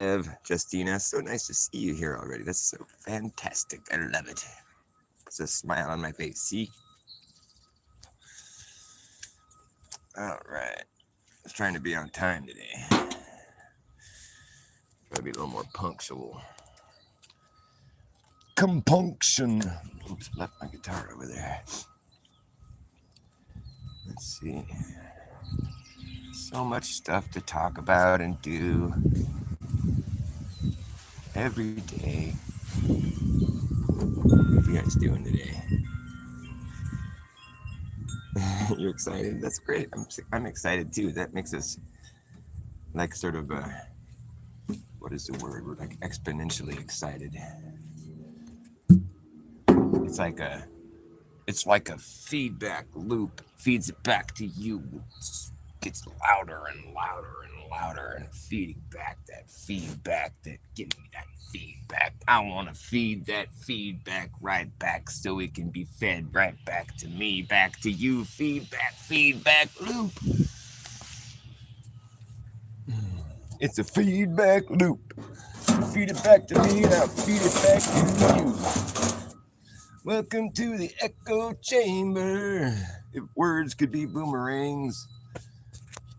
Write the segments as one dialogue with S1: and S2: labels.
S1: Justina, so nice to see you here already. That's so fantastic. I love it. It's a smile on my face. See? All right. I was trying to be on time today. Try to be a little more punctual. Compunction. Oops, left my guitar over there. Let's see. So much stuff to talk about and do every day. What are you guys doing today? You're excited? That's great. I'm excited too. That makes us like sort of what is the word? We're like exponentially excited. It's like a it's like a feedback loop. Feeds it back to you. Gets louder and louder and louder and feeding back that feedback that give me that feedback. I want to feed that feedback right back so it can be fed right back to me, back to you. Feedback loop. It's a feedback loop. Feed it back to me and I'll feed it back to you. Welcome to the echo chamber. If words could be boomerangs,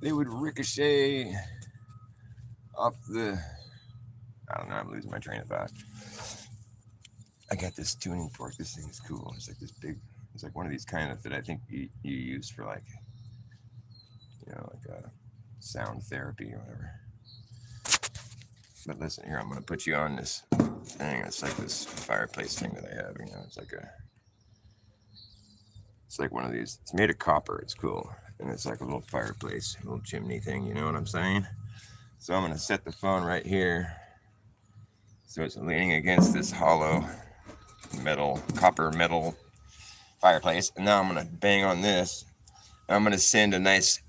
S1: they would ricochet off the... I don't know, I'm losing my train of thought. I got this tuning fork. This thing is cool. It's like this big... It's like one of these kind of that I think you use for like, like a sound therapy or whatever. But listen here, I'm going to put you on this thing. It's like this fireplace thing that I have. It's like one of these. It's made of copper. It's cool. And it's like a little fireplace, a little chimney thing. You know what I'm saying? So I'm going to set the phone right here. So it's leaning against this hollow copper metal fireplace. And now I'm going to bang on this. And I'm going to send a nice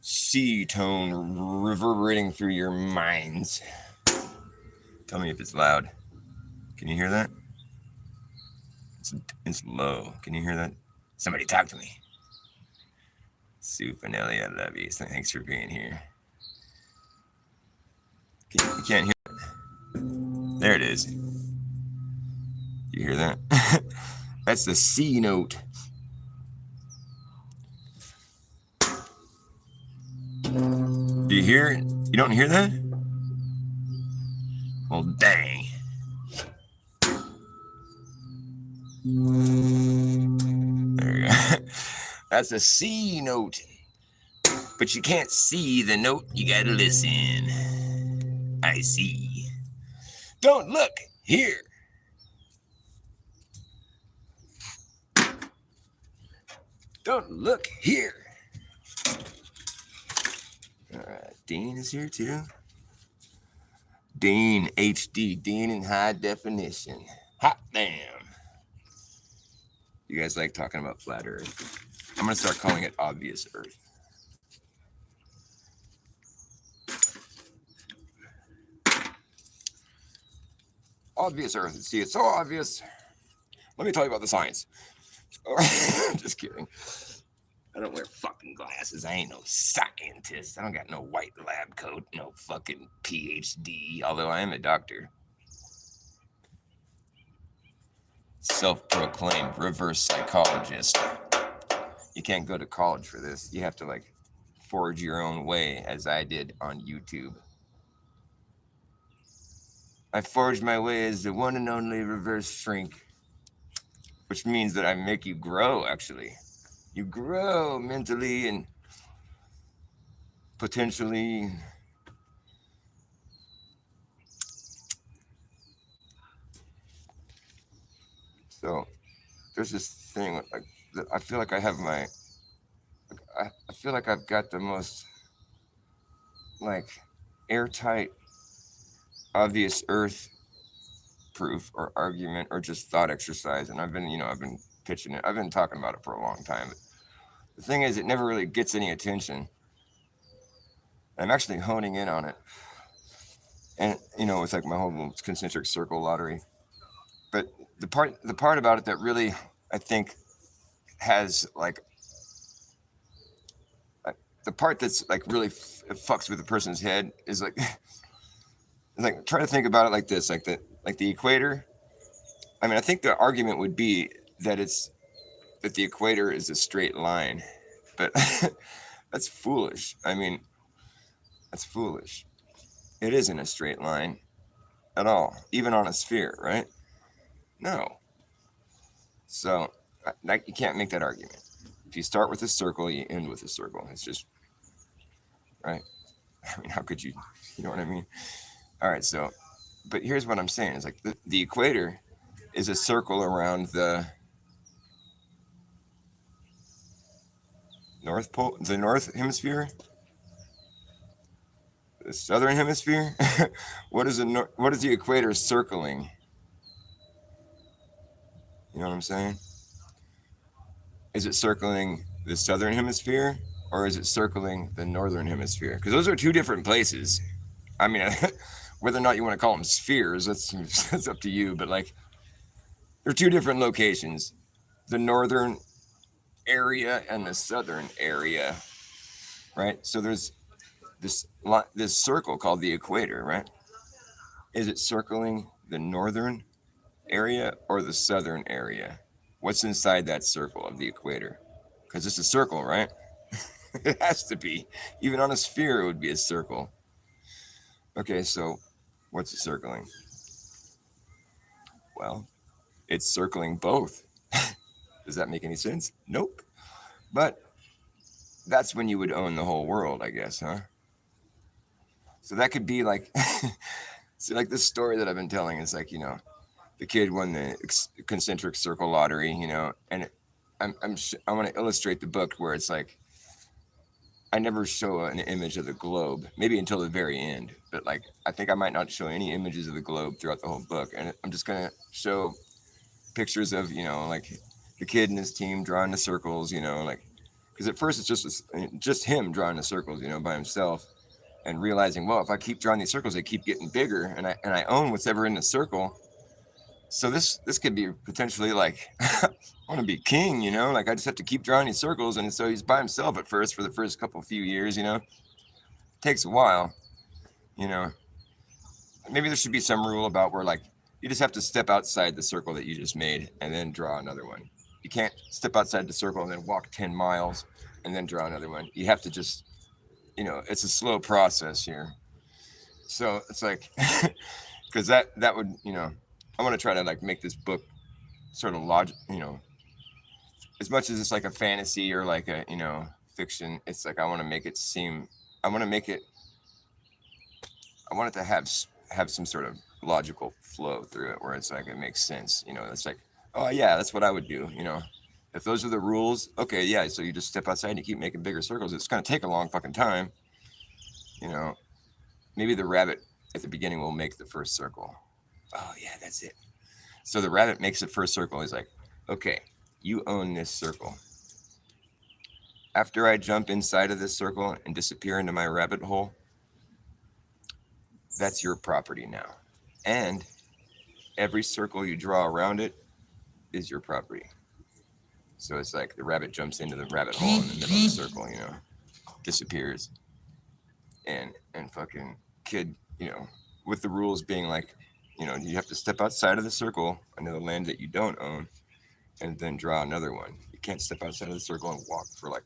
S1: C tone reverberating through your minds. Tell me if it's loud. Can you hear that? It's low. Can you hear that? Somebody talk to me. Sue Finelli, I love you. Thanks for being here. You can't hear it. There it is. You hear that? That's the C note. Do you hear it? You don't hear that? Well, dang. There you go. That's a C note. But you can't see the note, you gotta listen. I see. Don't look here. Don't look here. All right, Dean is here too. Dean HD, Dean in high definition. Hot damn. You guys like talking about flat Earth? I'm gonna start calling it obvious Earth. Obvious Earth. See, it's so obvious. Let me tell you about the science. Just kidding. I don't wear fucking glasses. I ain't no scientist. I don't got no white lab coat, no fucking PhD, although I am a doctor. Self-proclaimed reverse psychologist. You can't go to college for this. You have to like forge your own way, as I did on YouTube. I forged my way as the one and only reverse shrink, which means that I make you grow, actually. You grow mentally and potentially. So there's this thing, I feel like I have I feel like I've got the most like airtight, obvious Earth proof or argument or just thought exercise. And I've been pitching it. I've been talking about it for a long time. But the thing is, it never really gets any attention. I'm actually honing in on it. And, it's like my whole little concentric circle lottery. But the part about it that really, I think, has like, the part that's like really fucks with a person's head is like, like try to think about it like this, like the equator. I mean, I think the argument would be that it's that the equator is a straight line, but that's foolish. I mean, that's foolish. It isn't a straight line at all, even on a sphere, right? No. So, you can't make that argument. If you start with a circle, you end with a circle. It's just right. I mean, how could you? You know what I mean? All right. So, but here's what I'm saying: is like the equator is a circle around the North Pole, the North Hemisphere, the Southern Hemisphere. What is the equator circling? You know what I'm saying? Is it circling the Southern Hemisphere or is it circling the Northern Hemisphere? Because those are two different places. I mean, whether or not you want to call them spheres, that's up to you. But like, they're two different locations: the northern area and the southern area, right? So there's this circle called the equator, right? Is it circling the northern area or the southern area? What's inside that circle of the equator? Because it's a circle, right? It has to be. Even on a sphere, it would be a circle. Okay, so what's it circling? Well, it's circling both. Does that make any sense? Nope. But that's when you would own the whole world, I guess, huh? So that could be like, so like this story that I've been telling is like, the kid won the concentric circle lottery, and I want to illustrate the book where it's like, I never show an image of the globe, maybe until the very end. But like, I think I might not show any images of the globe throughout the whole book, and I'm just gonna show pictures of like the kid and his team drawing the circles, like because at first it's just him drawing the circles, by himself, and realizing, well, if I keep drawing these circles, they keep getting bigger, and I own what's ever in the circle. So this could be potentially like I want to be king, like I just have to keep drawing these circles, and so he's by himself at first for the first few years, takes a while, you know. Maybe there should be some rule about where like you just have to step outside the circle that you just made and then draw another one. You can't step outside the circle and then walk 10 miles and then draw another one. You have to just, it's a slow process here. So it's like, because that would, I want to try to like make this book sort of logic, as much as it's like a fantasy or like a, fiction. It's like I want to make it seem, I want to make it, I want it to have some sort of logical flow through it where it's like it makes sense. It's like, oh yeah, that's what I would do. If those are the rules, okay, yeah. So you just step outside and you keep making bigger circles. It's gonna take a long fucking time. You know, maybe the rabbit at the beginning will make the first circle. Oh yeah, that's it. So the rabbit makes the first circle. He's like, okay, you own this circle. After I jump inside of this circle and disappear into my rabbit hole, that's your property now. And every circle you draw around it is your property. So it's like the rabbit jumps into the rabbit hole in the middle of the circle, disappears. And fucking kid, with the rules being like, you have to step outside of the circle into the land that you don't own and then draw another one. You can't step outside of the circle and walk for like,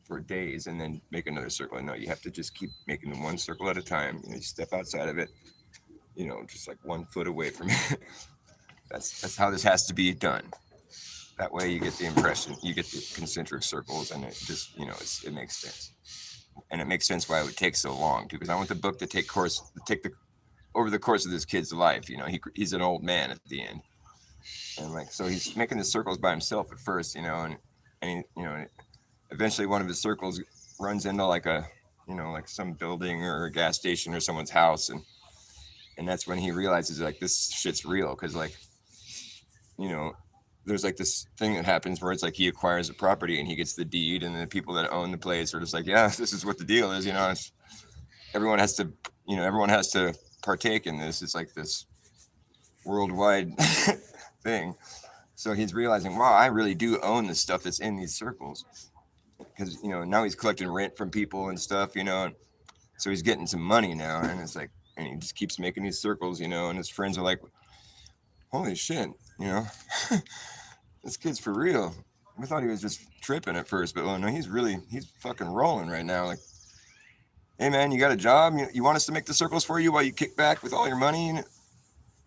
S1: for days and then make another circle. No, you have to just keep making them one circle at a time. You step outside of it, just like 1 foot away from it. That's how this has to be done. That way you get the impression, you get the concentric circles, and it just, it makes sense. And it makes sense why it would take so long too, because I want the book to take the over the course of this kid's life. He's an old man at the end, and like so he's making the circles by himself at first, and he, eventually one of his circles runs into like a, like some building or a gas station or someone's house, and that's when he realizes like this shit's real, because like, there's like this thing that happens where it's like he acquires a property and he gets the deed, and the people that own the place are just like, yeah, this is what the deal is. Everyone has to partake in this. It's like this worldwide thing. So he's realizing, wow, I really do own the stuff that's in these circles, because now he's collecting rent from people and stuff, So he's getting some money now, and it's like, and he just keeps making these circles, and his friends are like, "Holy shit, you know, this kid's for real." We thought he was just tripping at first, but well, no, he's fucking rolling right now. Like, hey man, you got a job? You want us to make the circles for you while you kick back with all your money? And,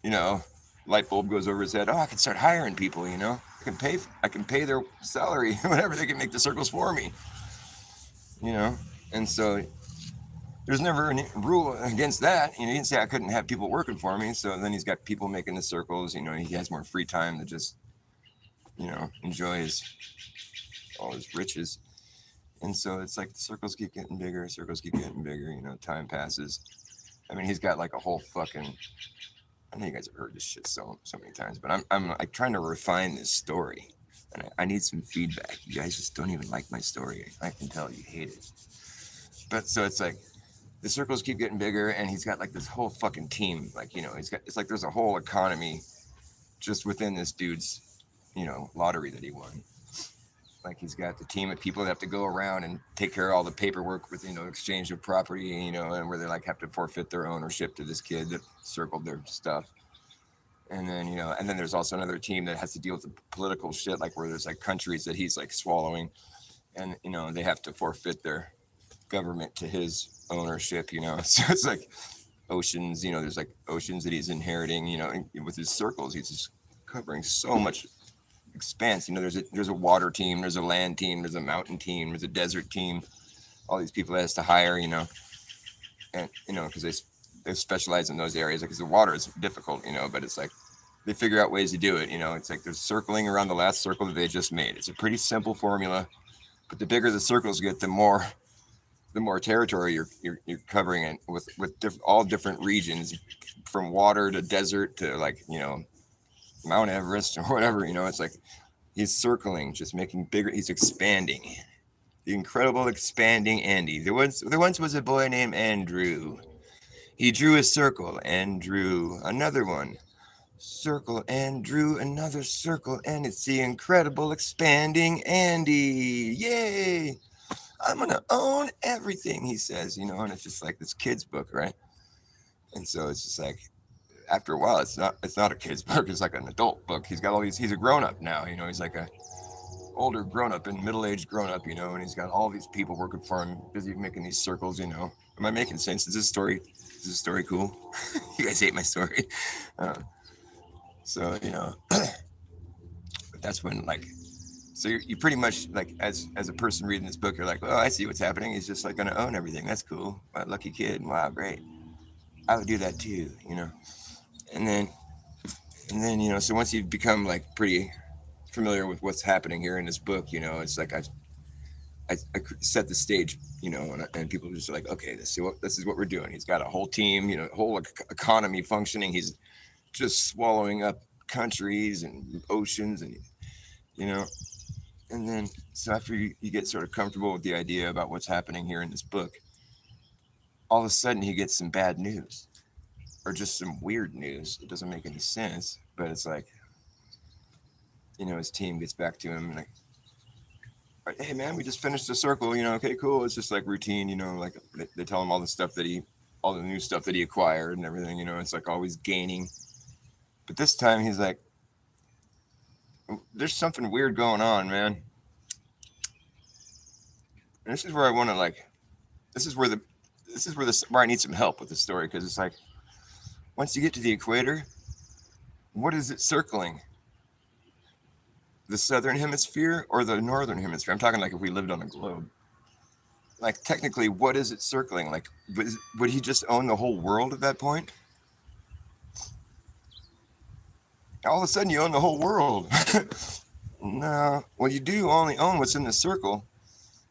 S1: you know, light bulb goes over his head. Oh, I can start hiring people. I can pay their salary, whatever. They can make the circles for me. You know, and so there's never a rule against that. He didn't say I couldn't have people working for me. So then he's got people making the circles. He has more free time to just, enjoy all his riches. And so it's like the circles keep getting bigger, circles keep getting bigger. Time passes. I mean, he's got like a whole fucking. I know you guys have heard this shit so many times, but I'm like trying to refine this story, and I need some feedback. You guys just don't even like my story. I can tell you hate it. But so it's like the circles keep getting bigger, and he's got like this whole fucking team. Like it's like there's a whole economy just within this dude's lottery that he won. Like he's got the team of people that have to go around and take care of all the paperwork with exchange of property, and where they like have to forfeit their ownership to this kid that circled their stuff. And then and then there's also another team that has to deal with the political shit, like where there's like countries that he's like swallowing, and they have to forfeit their government to his ownership. So it's like oceans. There's like oceans that he's inheriting. And with his circles, he's just covering so much expanse. There's a water team, there's a land team, there's a mountain team, there's a desert team. All these people he has to hire, and because they specialize in those areas. Because the water is difficult, but it's like they figure out ways to do it. It's like they're circling around the last circle that they just made. It's a pretty simple formula, but the bigger the circles get, the more territory you're covering it with all different regions, from water to desert to like Mount Everest or whatever. It's like he's circling, just making bigger. He's expanding. The incredible expanding Andy. There once was a boy named Andrew. He drew a circle and drew another one. Circle and drew another circle, and it's the incredible expanding Andy. Yay! I'm gonna own everything, he says, and it's just like this kid's book, right? And so it's just like after a while, it's not a kid's book. It's like an adult book. He's got all these. He's a grown up now. He's like a older grown up and middle aged grown up. And he's got all these people working for him, busy making these circles. Am I making sense? Is this story cool? You guys hate my story. So that's when like. So you pretty much like as a person reading this book, you're like, oh, I see what's happening. He's just like going to own everything. That's cool. Wow, lucky kid. Wow, great. I would do that too. And then so once you become like pretty familiar with what's happening here in this book, it's like I set the stage, and people are just like, okay, this is what we're doing. He's got a whole team, whole economy functioning. He's just swallowing up countries and oceans, and and then so after you get sort of comfortable with the idea about what's happening here in this book, all of a sudden he gets some bad news, or just some weird news. It doesn't make any sense, but it's like, his team gets back to him and like, hey man, we just finished the circle. Okay, cool. It's just like routine. Like they tell him all the new stuff that he acquired and everything. It's like always gaining. But this time he's like, there's something weird going on, man. And this is where I want to like, this is where I need some help with the story, because it's like, once you get to the equator, what is it circling? The southern hemisphere or the northern hemisphere? I'm talking like if we lived on a globe. Like technically, what is it circling? Like, would he just own the whole world at that point? All of a sudden, you own the whole world. No, well, you do only own what's in the circle.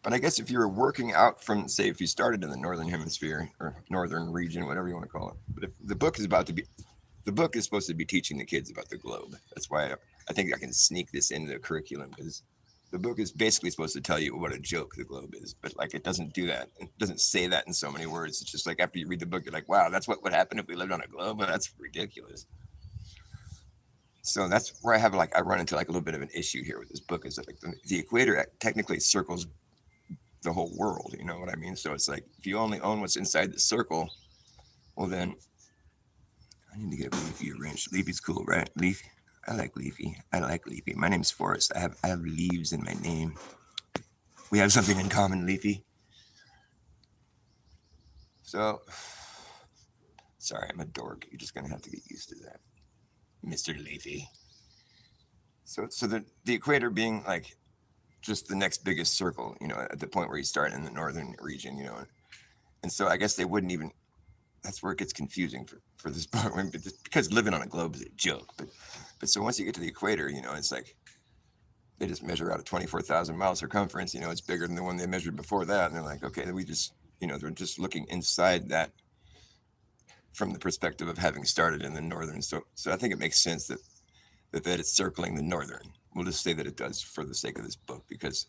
S1: But I guess if you were working out from, say, if you started in the northern hemisphere or northern region, whatever you want to call it, but if the book is supposed to be teaching the kids about the globe. That's why I think I can sneak this into the curriculum, because the book is basically supposed to tell you what a joke the globe is, but like it doesn't do that. It doesn't say that in so many words. It's just like after you read the book, you're like, wow, that's what would happen if we lived on a globe. Well, that's ridiculous. So that's where I run into like a little bit of an issue here with this book, is that like the equator technically circles the whole world. You know what I mean? So it's like if you only own what's inside the circle, well then I need to get Leafy arranged. Leafy's cool, right? Leafy. I like Leafy. I like Leafy. My name's Forrest. I have leaves in my name. We have something in common, Leafy. So sorry, I'm a dork. You're just gonna have to get used to that, Mr. Leafy. So the equator being like just the next biggest circle, you know, at the point where you start in the northern region, you know, and so I guess they wouldn't even. That's where it gets confusing for this book. I mean, because living on a globe is a joke, but so once you get to the equator, you know, it's like they just measure out a 24,000 mile circumference. You know, it's bigger than the one they measured before that, and they're like, okay, we just, you know, they're just looking inside that from the perspective of having started in the northern. So I think it makes sense that it's circling the northern. We'll just say that it does for the sake of this book because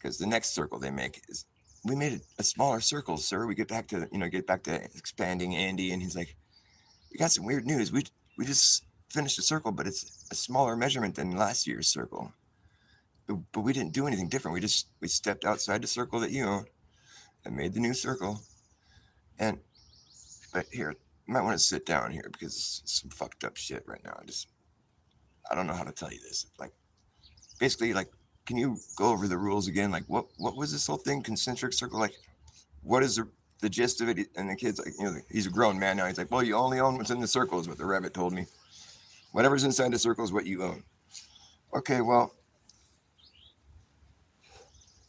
S1: the next circle they make is we made a smaller circle, sir. We get back to expanding Andy, and he's like, we got some weird news. We just finished a circle, but it's a smaller measurement than last year's circle. But we didn't do anything different. We stepped outside the circle that you own and made the new circle. And but here, you might want to sit down here because it's some fucked up shit right now. I don't know how to tell you this. Like basically, like, can you go over the rules again? Like what was this whole thing? Concentric circle? Like what is the gist of it? And the kid's like, you know, he's a grown man now. He's like, well, you only own what's in the circle, is what the rabbit told me. Whatever's inside the circle is what you own. Okay, well,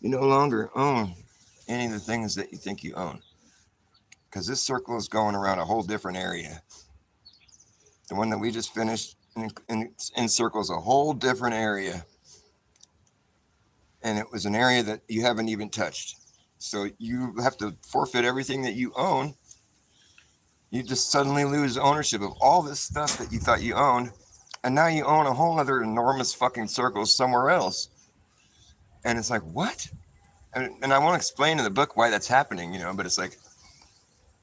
S1: you no longer own any of the things that you think you own because this circle is going around a whole different area. The one that we just finished encircles a whole different area. And it was an area that you haven't even touched. So you have to forfeit everything that you own. You just suddenly lose ownership of all this stuff that you thought you owned. And now you own a whole other enormous fucking circle somewhere else. And it's like, what? And I won't explain in the book why that's happening, you know, but it's like,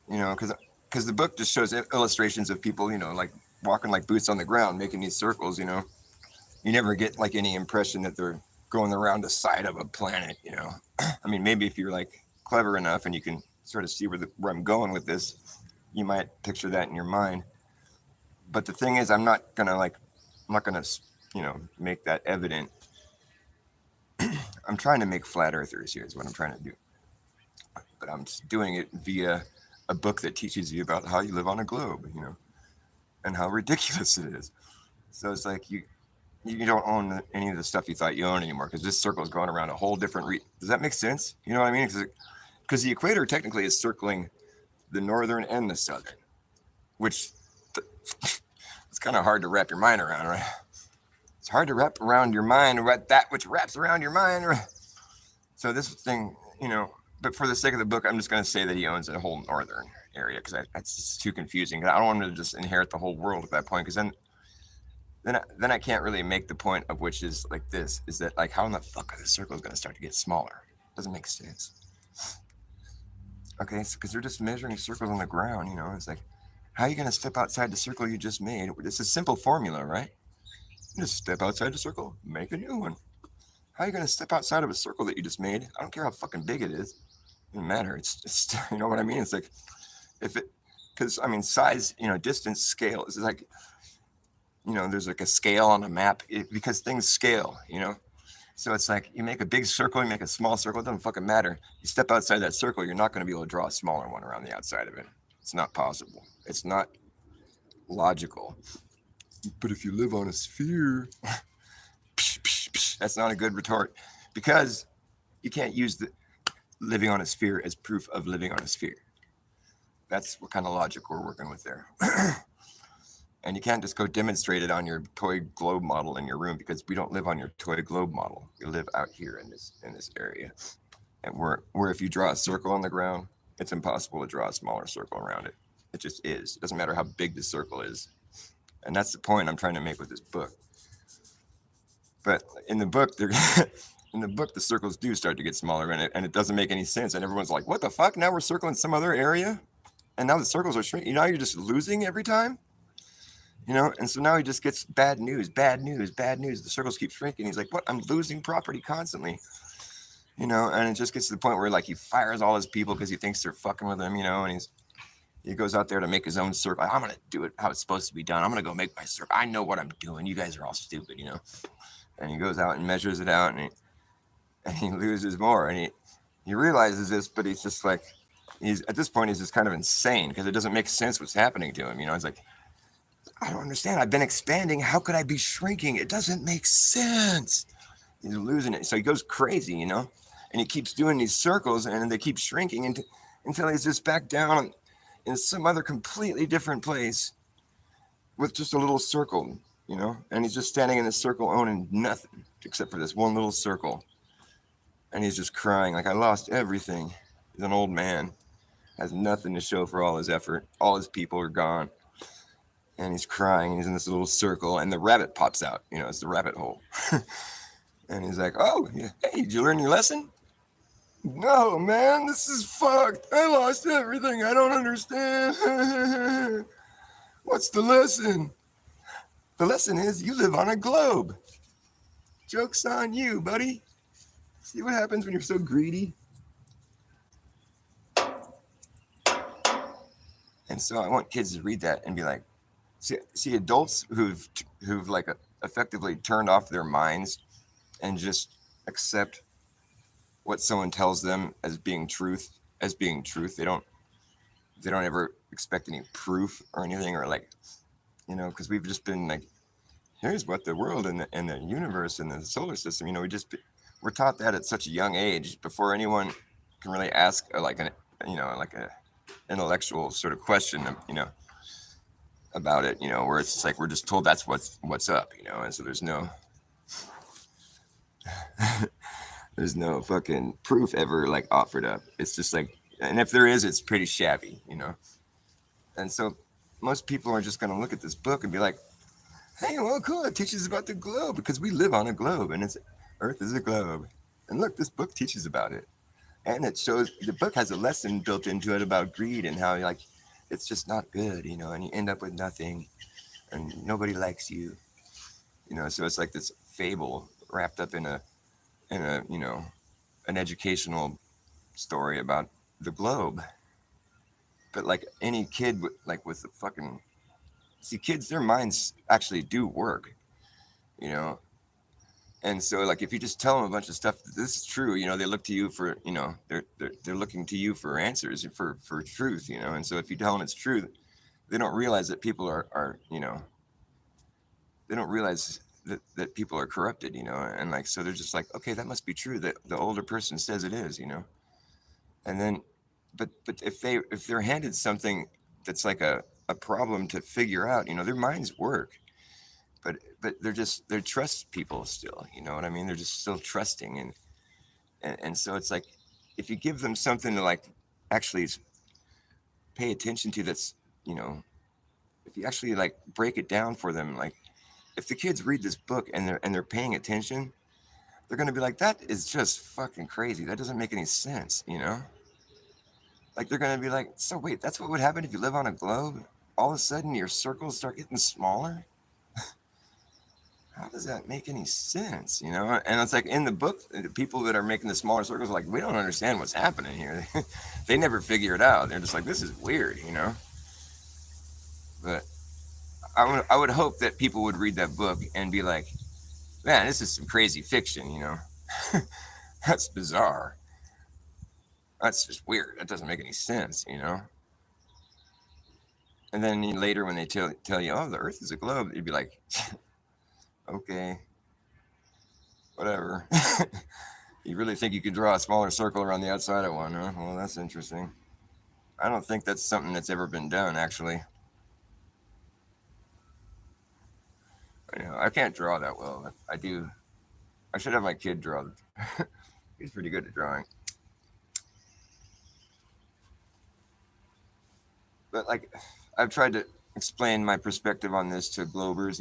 S1: you know, because the book just shows illustrations of people, you know, like walking like boots on the ground, making these circles, you know. You never get like any impression that they're going around the side of a planet, you know. I mean, maybe if you're like clever enough and you can sort of see where I'm going with this, you might picture that in your mind. But the thing is, I'm not gonna, you know, make that evident. I'm trying to make flat earthers here is what I'm trying to do. But I'm just doing it via a book that teaches you about how you live on a globe, you know, and how ridiculous it is. So it's like you don't own any of the stuff you thought you owned anymore because this circle is going around a whole different. Does that make sense? You know what I mean? Because the equator technically is circling the northern and the southern, which it's kind of hard to wrap your mind around, right? It's hard to wrap around your mind what that which wraps around your mind. Right? So this thing, you know, but for the sake of the book, I'm just going to say that he owns a whole northern area because that's just too confusing. I don't want him to just inherit the whole world at that point because then I can't really make the point of which is like this, is that like how in the fuck are the circles going to start to get smaller? Doesn't make sense. Okay, because they're just measuring circles on the ground, you know. It's like, how are you going to step outside the circle you just made? It's a simple formula, right? You just step outside the circle, make a new one. How are you going to step outside of a circle that you just made? I don't care how fucking big it is. It doesn't matter. It's you know what I mean? It's like, because I mean, size, you know, distance, scale. It's like, you know, there's like a scale on a map because things scale, you know. So it's like you make a big circle, you make a small circle, it doesn't fucking matter. You step outside that circle, you're not going to be able to draw a smaller one around the outside of it. It's not possible. It's not logical. But if you live on a sphere, that's not a good retort because you can't use the living on a sphere as proof of living on a sphere. That's what kind of logic we're working with there. And you can't just go demonstrate it on your toy globe model in your room because we don't live on your toy globe model. We live out here in this area. And where if you draw a circle on the ground, it's impossible to draw a smaller circle around it. It just is. It doesn't matter how big the circle is. And that's the point I'm trying to make with this book. But in the book, the circles do start to get smaller, and it doesn't make any sense. And everyone's like, "What the fuck? Now we're circling some other area, and now the circles are shrinking. Now you're just losing every time." You know, and so now he just gets bad news. The circles keep shrinking. He's like, what? I'm losing property constantly. and it just gets to the point where like he fires all his people because he thinks they're fucking with him, and he goes out there to make his own circle. I'm gonna do it how it's supposed to be done. I'm gonna go make my circle. I know what I'm doing. You guys are all stupid. And he goes out and measures it out, and he loses more, and he realizes this, but he's just like he's at this point he's just kind of insane because it doesn't make sense what's happening to him. It's like I don't understand. I've been expanding. How could I be shrinking? It doesn't make sense. He's losing it. So he goes crazy, and he keeps doing these circles and they keep shrinking until he's just back down in some other completely different place with just a little circle, and he's just standing in this circle owning nothing except for this one little circle. And he's just crying like I lost everything. He's an old man, has nothing to show for all his effort. All his people are gone. And he's crying, and he's in this little circle, and the rabbit pops out. It's the rabbit hole. And he's like, oh, yeah. Hey, did you learn your lesson? No, man, this is fucked. I lost everything. I don't understand. What's the lesson? The lesson is you live on a globe. Joke's on you, buddy. See what happens when you're so greedy? And so I want kids to read that and be like, see adults who've like effectively turned off their minds and just accept what someone tells them as being truth. They don't ever expect any proof or anything, or like, because we've just been like, here's what the world and the universe and the solar system, we're taught that at such a young age before anyone can really ask like a intellectual sort of question, about it, where it's just like we're just told that's what's up, and so there's no there's no fucking proof ever like offered up. It's just like, and if there is, it's pretty shabby, And so most people are just going to look at this book and be like, hey, well, cool, it teaches about the globe because we live on a globe and Earth is a globe. And look, this book teaches about it. And it shows, the book has a lesson built into it about greed and how like it's just not good, and you end up with nothing and nobody likes you, so it's like this fable wrapped up in an educational story about the globe. But like any kid with the fucking, see, kids, their minds actually do work, and so like if you just tell them a bunch of stuff, this is true, they look to you for, they're looking to you for answers, for truth, and so if you tell them it's true, they don't realize that people are they don't realize that people are corrupted, and like so they're just like, okay, that must be true, that the older person says it is, and then but if they're handed something that's like a problem to figure out, their minds work, but they're trust people still, you know what I mean? They're just still trusting, and so it's like if you give them something to like actually pay attention to, that's, if you actually like break it down for them, like if the kids read this book and they're paying attention, they're going to be like, that is just fucking crazy. That doesn't make any sense, Like they're going to be like, so wait, that's what would happen if you live on a globe? All of a sudden your circles start getting smaller? How does that make any sense, And it's like in the book, the people that are making the smaller circles are like, we don't understand what's happening here. They never figure it out. They're just like, this is weird, But I would hope that people would read that book and be like, man, this is some crazy fiction, That's bizarre. That's just weird. That doesn't make any sense, And then later when they tell you, oh, the Earth is a globe, you'd be like, okay, whatever. You really think you could draw a smaller circle around the outside of one, huh? Well, that's interesting. I don't think that's something that's ever been done, actually. I can't draw that well. I do. I should have my kid draw. He's pretty good at drawing. But like, I've tried to explain my perspective on this to Globers,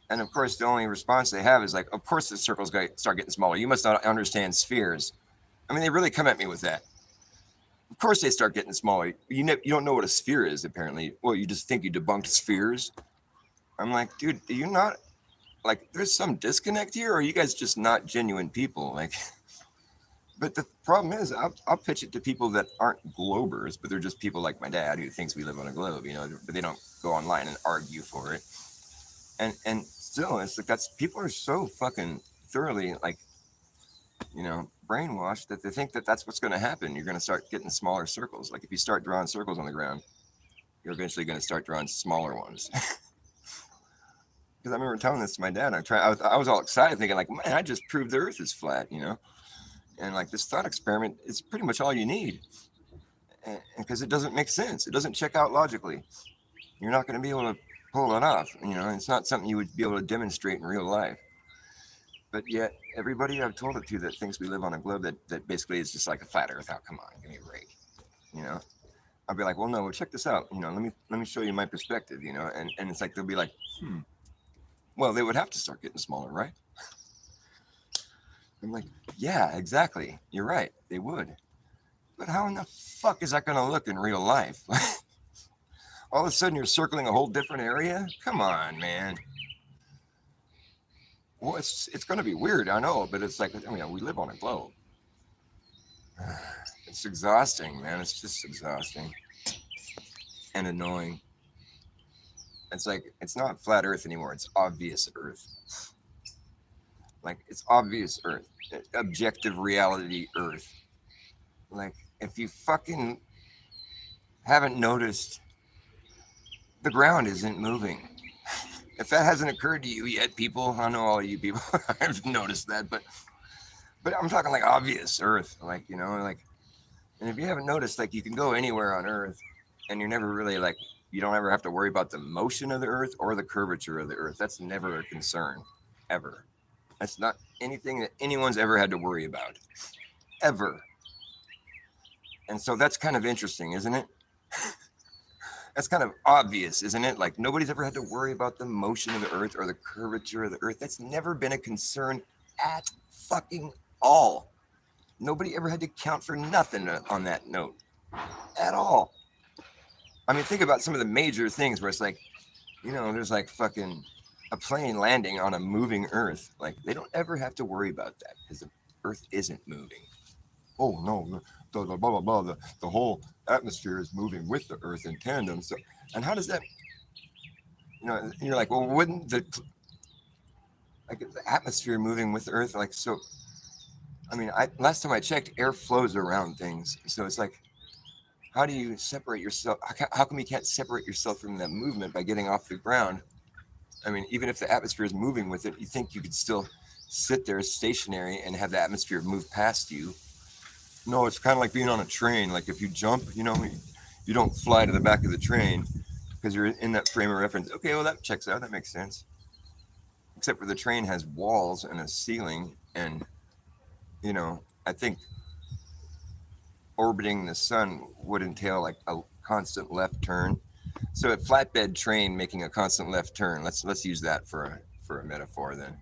S1: and of course the only response they have is like, of course the circles start getting smaller. You must not understand spheres. I mean, they really come at me with that. Of course they start getting smaller. You don't know what a sphere is, apparently. Well, you just think you debunked spheres. I'm like, dude, do you not, like, there's some disconnect here, or are you guys just not genuine people? Like, But the problem is, I'll pitch it to people that aren't globers, but they're just people like my dad who thinks we live on a globe, but they don't go online and argue for it. And still, it's like that's people are so fucking thoroughly like brainwashed that they think that that's what's going to happen. You're going to start getting smaller circles. Like if you start drawing circles on the ground, you're eventually going to start drawing smaller ones. Because I remember telling this to my dad. I was all excited, thinking like, man, I just proved the Earth is flat. And like this thought experiment is pretty much all you need, because it doesn't make sense. It doesn't check out logically. You're not going to be able to pull it off. It's not something you would be able to demonstrate in real life. But yet, everybody I've told it to that thinks we live on a globe that basically is just like a flat Earth. How? Come on, give me a break. You know, I'll be like, well, no, well, check this out. Let me show you my perspective. And it's like they'll be like, well, they would have to start getting smaller, right? I'm like, yeah, exactly. You're right. They would. But how in the fuck is that going to look in real life? All of a sudden, you're circling a whole different area? Come on, man. Well, it's going to be weird, I know, but it's like, we live on a globe. It's exhausting, man. It's just exhausting and annoying. It's like, it's not flat Earth anymore. It's obvious Earth. Like, it's obvious Earth. Objective reality Earth. Like, if you fucking haven't noticed, the ground isn't moving. If that hasn't occurred to you yet, people, I know all of you people have noticed that, but I'm talking like obvious Earth, like, and if you haven't noticed, like, you can go anywhere on Earth, and you're never really like, you don't ever have to worry about the motion of the Earth or the curvature of the Earth. That's never a concern, ever. That's not anything that anyone's ever had to worry about, ever. And so that's kind of interesting, isn't it? That's kind of obvious, isn't it? Like nobody's ever had to worry about the motion of the Earth or the curvature of the Earth. That's never been a concern at fucking all. Nobody ever had to count for nothing on that note at all. I mean, think about some of the major things where it's like, there's like fucking a plane landing on a moving Earth. Like they don't ever have to worry about that because the Earth isn't moving. Oh no, the blah blah blah. The whole atmosphere is moving with the Earth in tandem. So, and how does that? You're like, well, wouldn't the atmosphere moving with the Earth like so? I mean, last time I checked, air flows around things. So it's like, how do you separate yourself? How come you can't separate yourself from that movement by getting off the ground? I mean, even if the atmosphere is moving with it, you think you could still sit there stationary and have the atmosphere move past you. No, it's kind of like being on a train. Like if you jump, you don't fly to the back of the train because you're in that frame of reference. Okay, well, that checks out. That makes sense. Except for the train has walls and a ceiling. And, I think orbiting the sun would entail like a constant left turn. So a flatbed train making a constant left turn. Let's use that for a metaphor then,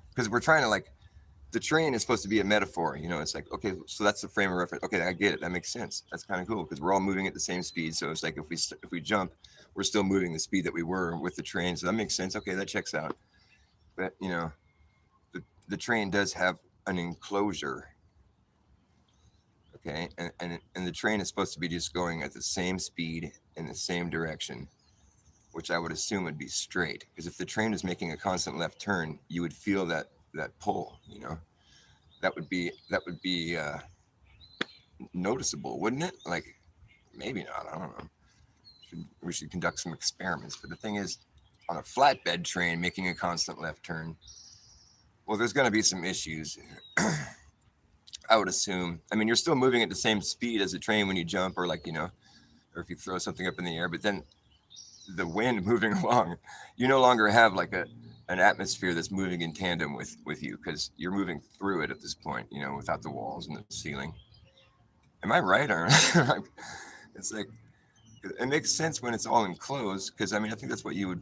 S1: because we're trying to like the train is supposed to be a metaphor. It's like okay, so that's the frame of reference. Okay, I get it. That makes sense. That's kind of cool because we're all moving at the same speed. So it's like if we jump, we're still moving the speed that we were with the train. So that makes sense. Okay, that checks out. But the train does have an enclosure. Okay, and the train is supposed to be just going at the same speed in the same direction, which I would assume would be straight. Because if the train is making a constant left turn, you would feel that pull. That would be noticeable, wouldn't it? Like maybe not. I don't know. We should conduct some experiments. But the thing is, on a flatbed train making a constant left turn, well, there's going to be some issues. I would assume. I mean, you're still moving at the same speed as a train when you jump, or like or if you throw something up in the air. But then the wind moving along, you no longer have like an atmosphere that's moving in tandem with you because you're moving through it at this point, without the walls and the ceiling. Am I right? Or it's like it makes sense when it's all enclosed because I mean I think that's what you would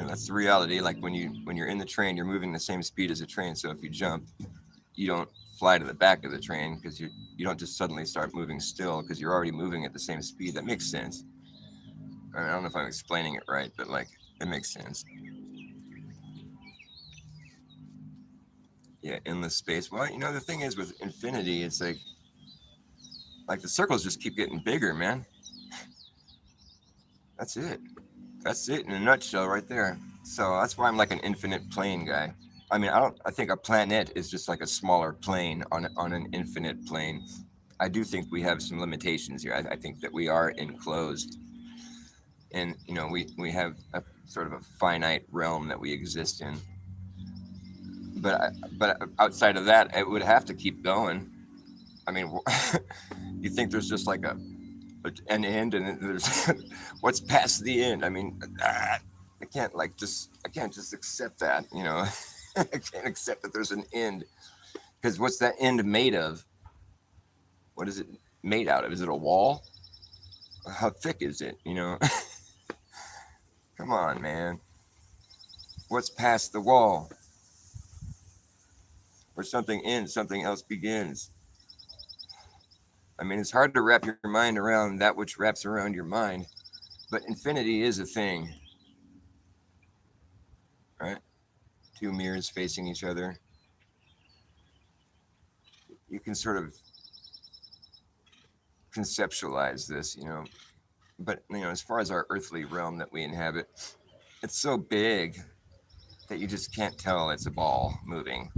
S1: that's the reality. Like when you're in the train, you're moving the same speed as a train. So if you jump, you don't fly to the back of the train because you don't just suddenly start moving still because you're already moving at the same speed. That makes sense. I don't know if I'm explaining it right, but like it makes sense. Yeah, endless space. Well, the thing is with infinity, it's like the circles just keep getting bigger, man. That's it. That's it in a nutshell, right there. So that's why I'm like an infinite plane guy. I mean, I don't. I think a planet is just like a smaller plane on an infinite plane. I do think we have some limitations here. I think that we are enclosed, and we have a sort of a finite realm that we exist in. But outside of that, it would have to keep going. I mean, you think there's just like an end, and there's what's past the end? I mean, I can't just accept that. I can't accept that there's an end, because what's that end made of? What is it made out of? Is it a wall? How thick is it? Come on, man. What's past the wall? Where something ends, something else begins. I mean, it's hard to wrap your mind around that which wraps around your mind, but infinity is a thing, right? Two mirrors facing each other. You can sort of conceptualize this, but as far as our earthly realm that we inhabit, it's so big that you just can't tell it's a ball moving.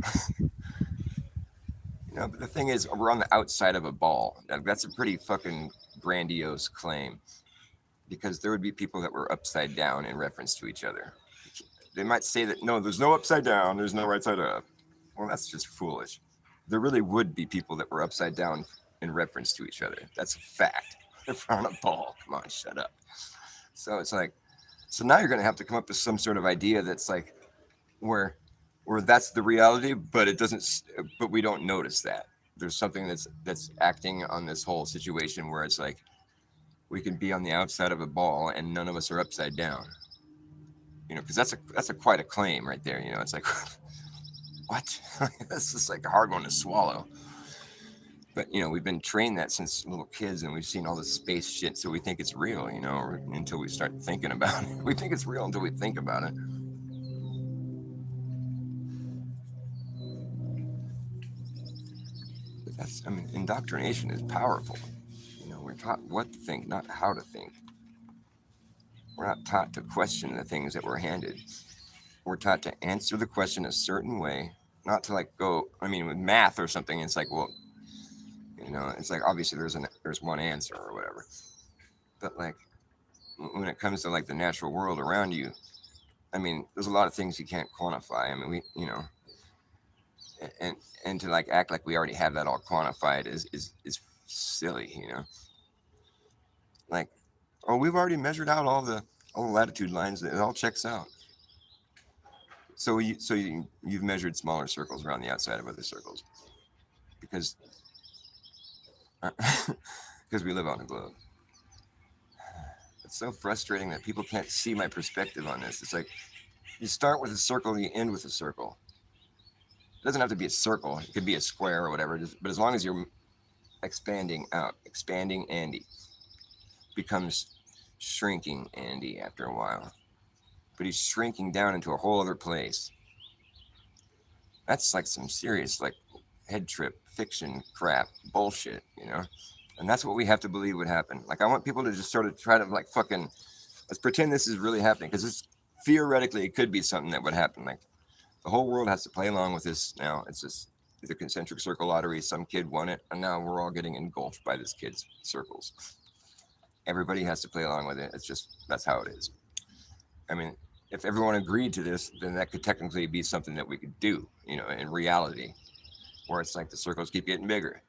S1: But the thing is, we're on the outside of a ball. Now, that's a pretty fucking grandiose claim, because there would be people that were upside down in reference to each other. They might say that no, there's no upside down, there's no right side up. Well, that's just foolish. There really would be people that were upside down in reference to each other. That's a fact. If we're on a ball, come on, shut up. So it's like, so now you're going to have to come up with some sort of idea that's like where that's the reality, but it doesn't. But we don't notice that there's something that's acting on this whole situation where it's like we can be on the outside of a ball and none of us are upside down. Because that's a quite a claim right there. It's like what? That's just like a hard one to swallow. But we've been trained that since little kids, and we've seen all this space shit, so we think it's real. Until we start thinking about it, we think it's real until we think about it. But I mean, indoctrination is powerful. We're taught what to think, not how to think. We're not taught to question the things that we're handed. We're taught to answer the question a certain way, not to like go. I mean, with math or something, it's like, well, it's like obviously there's one answer or whatever. But like when it comes to like the natural world around you, I mean, there's a lot of things you can't quantify. I mean, and and to like act like we already have that all quantified is silly. Like, oh, we've already measured out all the latitude lines. It all checks out. You've measured smaller circles around the outside of other circles because because we live on a globe. It's so frustrating that people can't see my perspective on this. It's like you start with a circle and you end with a circle. It doesn't have to be a circle. It could be a square or whatever. But as long as you're expanding out, expanding Andy becomes shrinking Andy after a while. But he's shrinking down into a whole other place. That's like some serious like head trip fiction crap bullshit, And that's what we have to believe would happen. Like I want people to just sort of try to like fucking let's pretend this is really happening, because it's theoretically it could be something that would happen. Like the whole world has to play along with this now. It's just the concentric circle lottery. Some kid won it, and now we're all getting engulfed by this kid's circles. Everybody has to play along with it. It's just that's how it is. I mean, if everyone agreed to this, then that could technically be something that we could do, in reality, where it's like the circles keep getting bigger.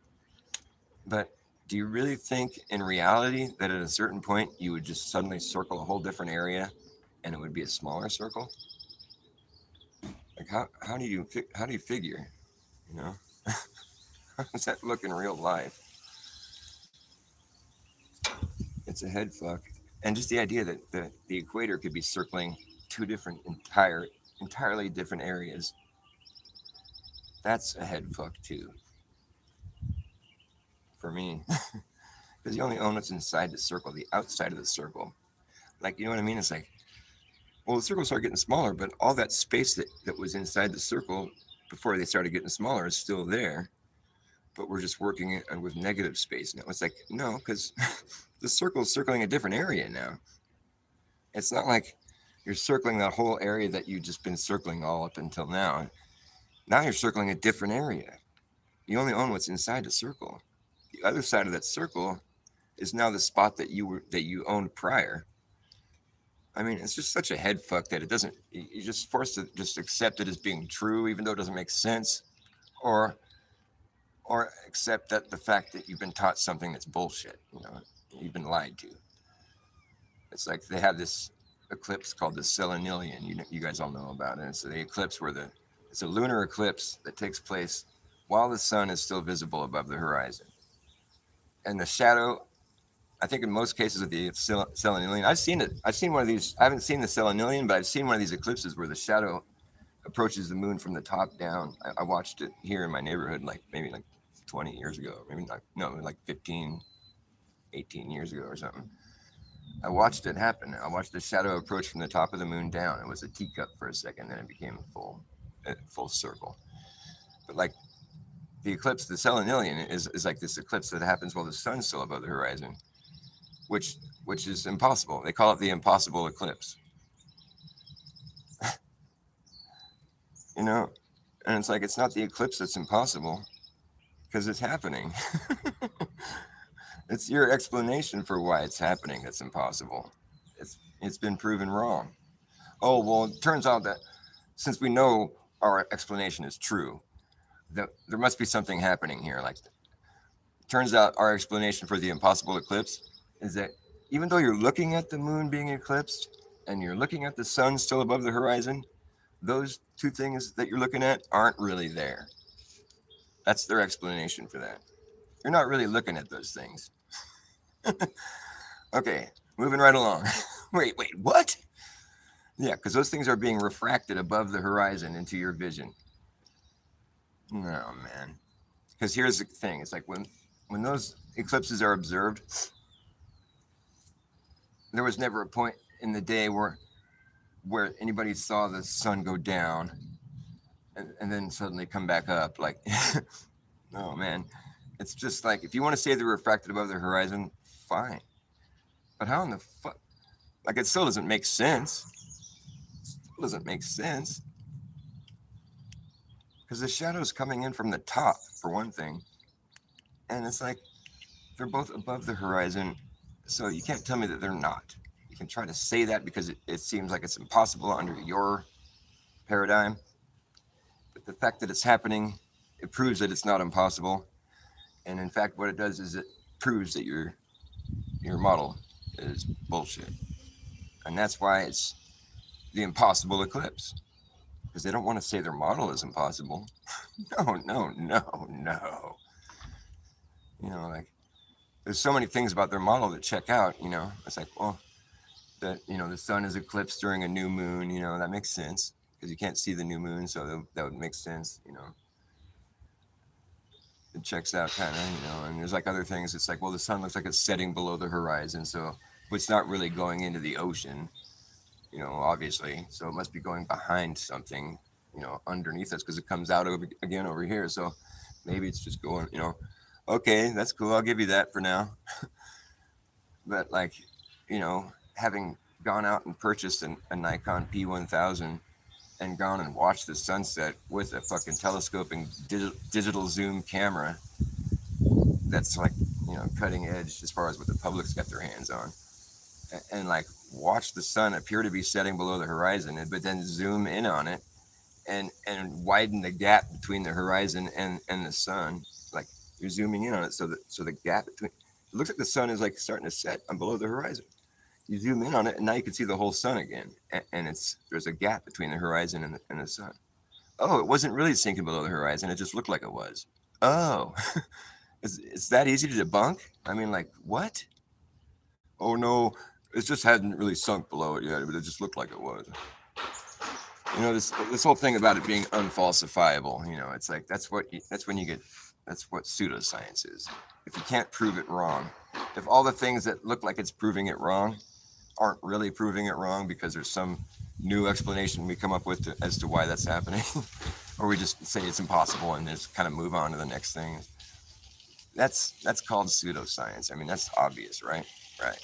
S1: But do you really think in reality that at a certain point you would just suddenly circle a whole different area and it would be a smaller circle? Like how do you figure, you know? How does that look in real life? It's a head fuck. And just the idea that the equator could be circling two different entirely different areas. That's a head fuck too. For me. Because you only own what's inside the circle, the outside of the circle. Like, you know what I mean? It's like, well, the circles start getting smaller, but all that space that was inside the circle before they started getting smaller is still there, but we're just working it with negative space now. It's like, no, because the circle is circling a different area now. It's not like you're circling that whole area that you've just been circling all up until now. Now you're circling a different area. You only own what's inside the circle. The other side of that circle is now the spot that you owned prior. I mean, it's just such a head fuck that it doesn't. You're just forced to just accept it as being true, even though it doesn't make sense, or or accept that the fact that you've been taught something that's bullshit. You've been lied to. It's like they have this eclipse called the Selenilian. You guys all know about it. It's the eclipse where it's a lunar eclipse that takes place while the sun is still visible above the horizon, and the shadow. I think in most cases of the Selenilian, I've seen it. I've seen one of these. I haven't seen the Selenilian, but I've seen one of these eclipses where the shadow approaches the moon from the top down. I watched it here in my neighborhood, maybe like 20 years ago, maybe not, no, like 15, 18 years ago or something. I watched it happen. I watched the shadow approach from the top of the moon down. It was a teacup for a second, then it became a full circle. But like the eclipse, the Selenilian is like this eclipse that happens while the sun's still above the horizon, which which is impossible. They call it the impossible eclipse. you know, and it's like it's not the eclipse that's impossible because it's happening. It's your explanation for why it's happening that's impossible. It's been proven wrong. Oh well, it turns out that since we know our explanation is true, that there must be something happening here. Like, turns out our explanation for the impossible eclipse is that even though you're looking at the moon being eclipsed and you're looking at the sun still above the horizon, those two things that you're looking at aren't really there. That's their explanation for that. You're not really looking at those things. Okay, moving right along. wait, what? Yeah, because those things are being refracted above the horizon into your vision. Oh, man. Because here's the thing. It's like when those eclipses are observed, there was never a point in the day where anybody saw the sun go down and then suddenly come back up. Like, oh, man. It's just like, if you want to say they're refracted above the horizon, fine. But how in the fuck? Like, it still doesn't make sense. It doesn't make sense. Because the shadow's coming in from the top, for one thing. And it's like, they're both above the horizon. So you can't tell me that they're not. You can try to say that because it seems like it's impossible under your paradigm. But the fact that it's happening, it proves that it's not impossible. And in fact, what it does is it proves that your model is bullshit. And that's why it's the impossible eclipse. Because they don't want to say their model is impossible. No. Like, there's so many things about their model that check out. It's like, well, that the sun is eclipsed during a new moon. That makes sense because you can't see the new moon, so that would make sense. It checks out kind of. And there's like other things. It's like, well, the sun looks like it's setting below the horizon, so it's not really going into the ocean. Obviously, so it must be going behind something. Underneath us because it comes out again over here. So maybe it's just going. Okay, that's cool. I'll give you that for now. But like, having gone out and purchased a Nikon P1000 and gone and watched the sunset with a fucking telescoping digital zoom camera that's like, cutting edge as far as what the public's got their hands on. And like watch the sun appear to be setting below the horizon, but then zoom in on it and widen the gap between the horizon and the sun. Like you're zooming in on it, so the gap between, it looks like the sun is like starting to set on below the horizon. You zoom in on it, and now you can see the whole sun again, and there's a gap between the horizon and the sun. Oh, it wasn't really sinking below the horizon; it just looked like it was. Oh, it's that easy to debunk? I mean, like what? Oh no, it just hadn't really sunk below it yet, but it just looked like it was. This whole thing about it being unfalsifiable. It's like that's what pseudoscience is. If you can't prove it wrong, if all the things that look like it's proving it wrong aren't really proving it wrong because there's some new explanation we come up with as to why that's happening, or we just say it's impossible and just kind of move on to the next thing. That's called pseudoscience. I mean, that's obvious, right? Right.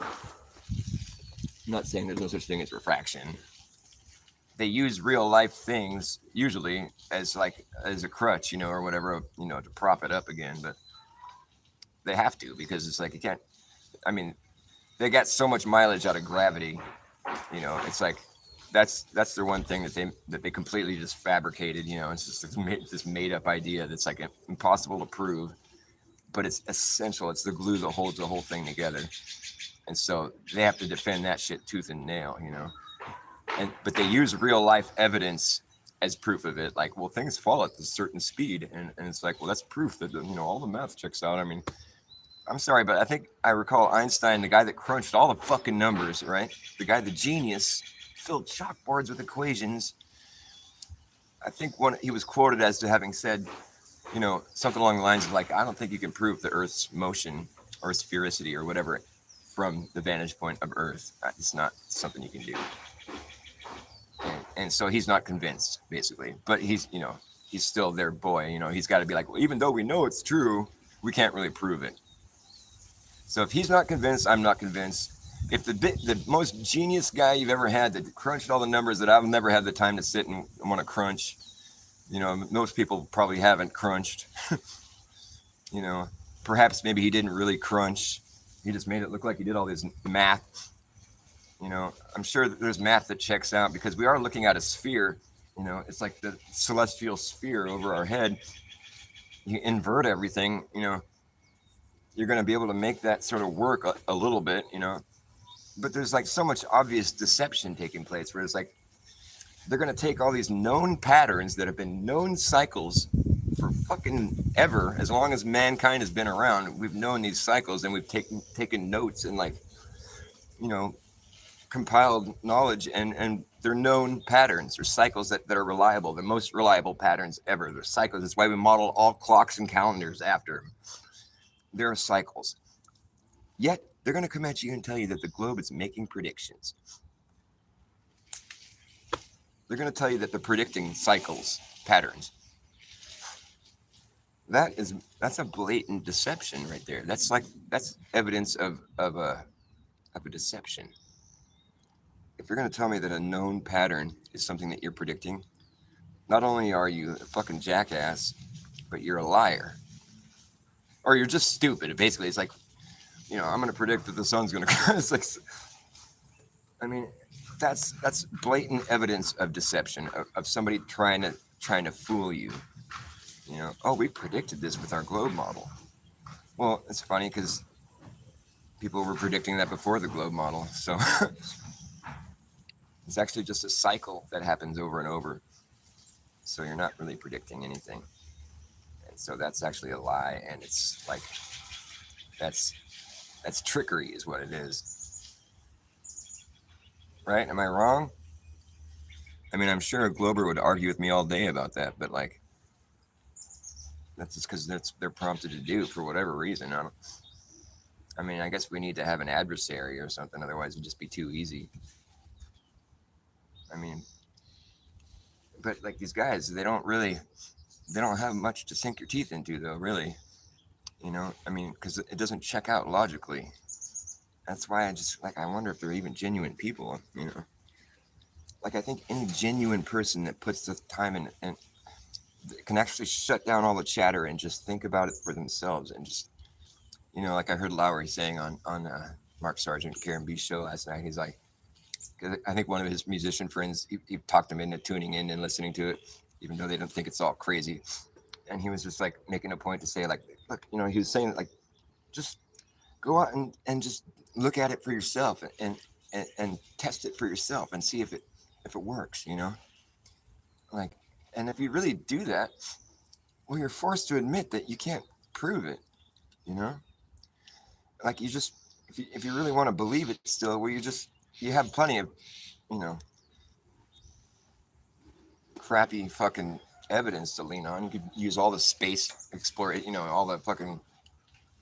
S1: I'm not saying there's no such thing as refraction. They use real life things usually as like as a crutch, or whatever, to prop it up again. But they have to because it's like you can't. I mean, they got so much mileage out of gravity. It's like that's their one thing that they completely just fabricated. It's just this made up idea that's like impossible to prove, but it's essential. It's the glue that holds the whole thing together. And so they have to defend that shit tooth and nail. But they use real life evidence as proof of it. Like, well, things fall at a certain speed, and it's like, well, that's proof that all the math checks out. I mean, I'm sorry, but I think I recall Einstein, the guy that crunched all the fucking numbers, right? The genius, filled chalkboards with equations. I think he was quoted as to having said, something along the lines of like, I don't think you can prove the Earth's motion or sphericity or whatever from the vantage point of Earth. It's not something you can do. And so he's not convinced, basically. But he's still their boy. He's got to be like, well, even though we know it's true, we can't really prove it. So if he's not convinced, I'm not convinced. If the most genius guy you've ever had that crunched all the numbers that I've never had the time to sit and want to crunch, most people probably haven't crunched. Perhaps maybe he didn't really crunch. He just made it look like he did all this math. I'm sure that there's math that checks out because we are looking at a sphere. It's like the celestial sphere over our head. You invert everything, you're going to be able to make that sort of work a little bit, But there's like so much obvious deception taking place where it's like they're going to take all these known patterns that have been known cycles for fucking ever, as long as mankind has been around. We've known these cycles and we've taken notes and like, compiled knowledge, and they're known patterns or cycles that are reliable, the most reliable patterns ever. They're cycles. That's why we model all clocks and calendars after them. There are cycles. Yet they're going to come at you and tell you that the globe is making predictions. They're going to tell you that they're predicting cycles, patterns. That's a blatant deception right there. That's evidence of a deception. If you're going to tell me that a known pattern is something that you're predicting, not only are you a fucking jackass, but you're a liar. Or you're just stupid. Basically, it's like, I'm going to predict that the sun's going to come. It's like, I mean, that's blatant evidence of deception, of somebody trying to fool you. Oh, we predicted this with our globe model. Well, it's funny because people were predicting that before the globe model. So it's actually just a cycle that happens over and over. So you're not really predicting anything. And so that's actually a lie. And it's like, that's trickery is what it is. Right? Am I wrong? I mean, I'm sure a Glober would argue with me all day about that, but like, that's just because they're prompted to do for whatever reason. I mean, I guess we need to have an adversary or something. Otherwise, it'd just be too easy. I mean, but like these guys, they don't have much to sink your teeth into, though, really. I mean, because it doesn't check out logically. That's why I wonder if they're even genuine people, Like, I think any genuine person that puts the time in and can actually shut down all the chatter and just think about it for themselves and just, like I heard Lowry saying on Mark Sargent, Karen B's show last night. He's like, I think one of his musician friends, he talked him into tuning in and listening to it, even though they don't think it's all crazy. And he was just like making a point to say, like, look, he was saying, like, just go out and just look at it for yourself and test it for yourself and see if it works, like, and if you really do that, well, you're forced to admit that you can't prove it, like you just, if you really want to believe it still, well, you have plenty of, crappy fucking evidence to lean on. You could use all the space explore, all the fucking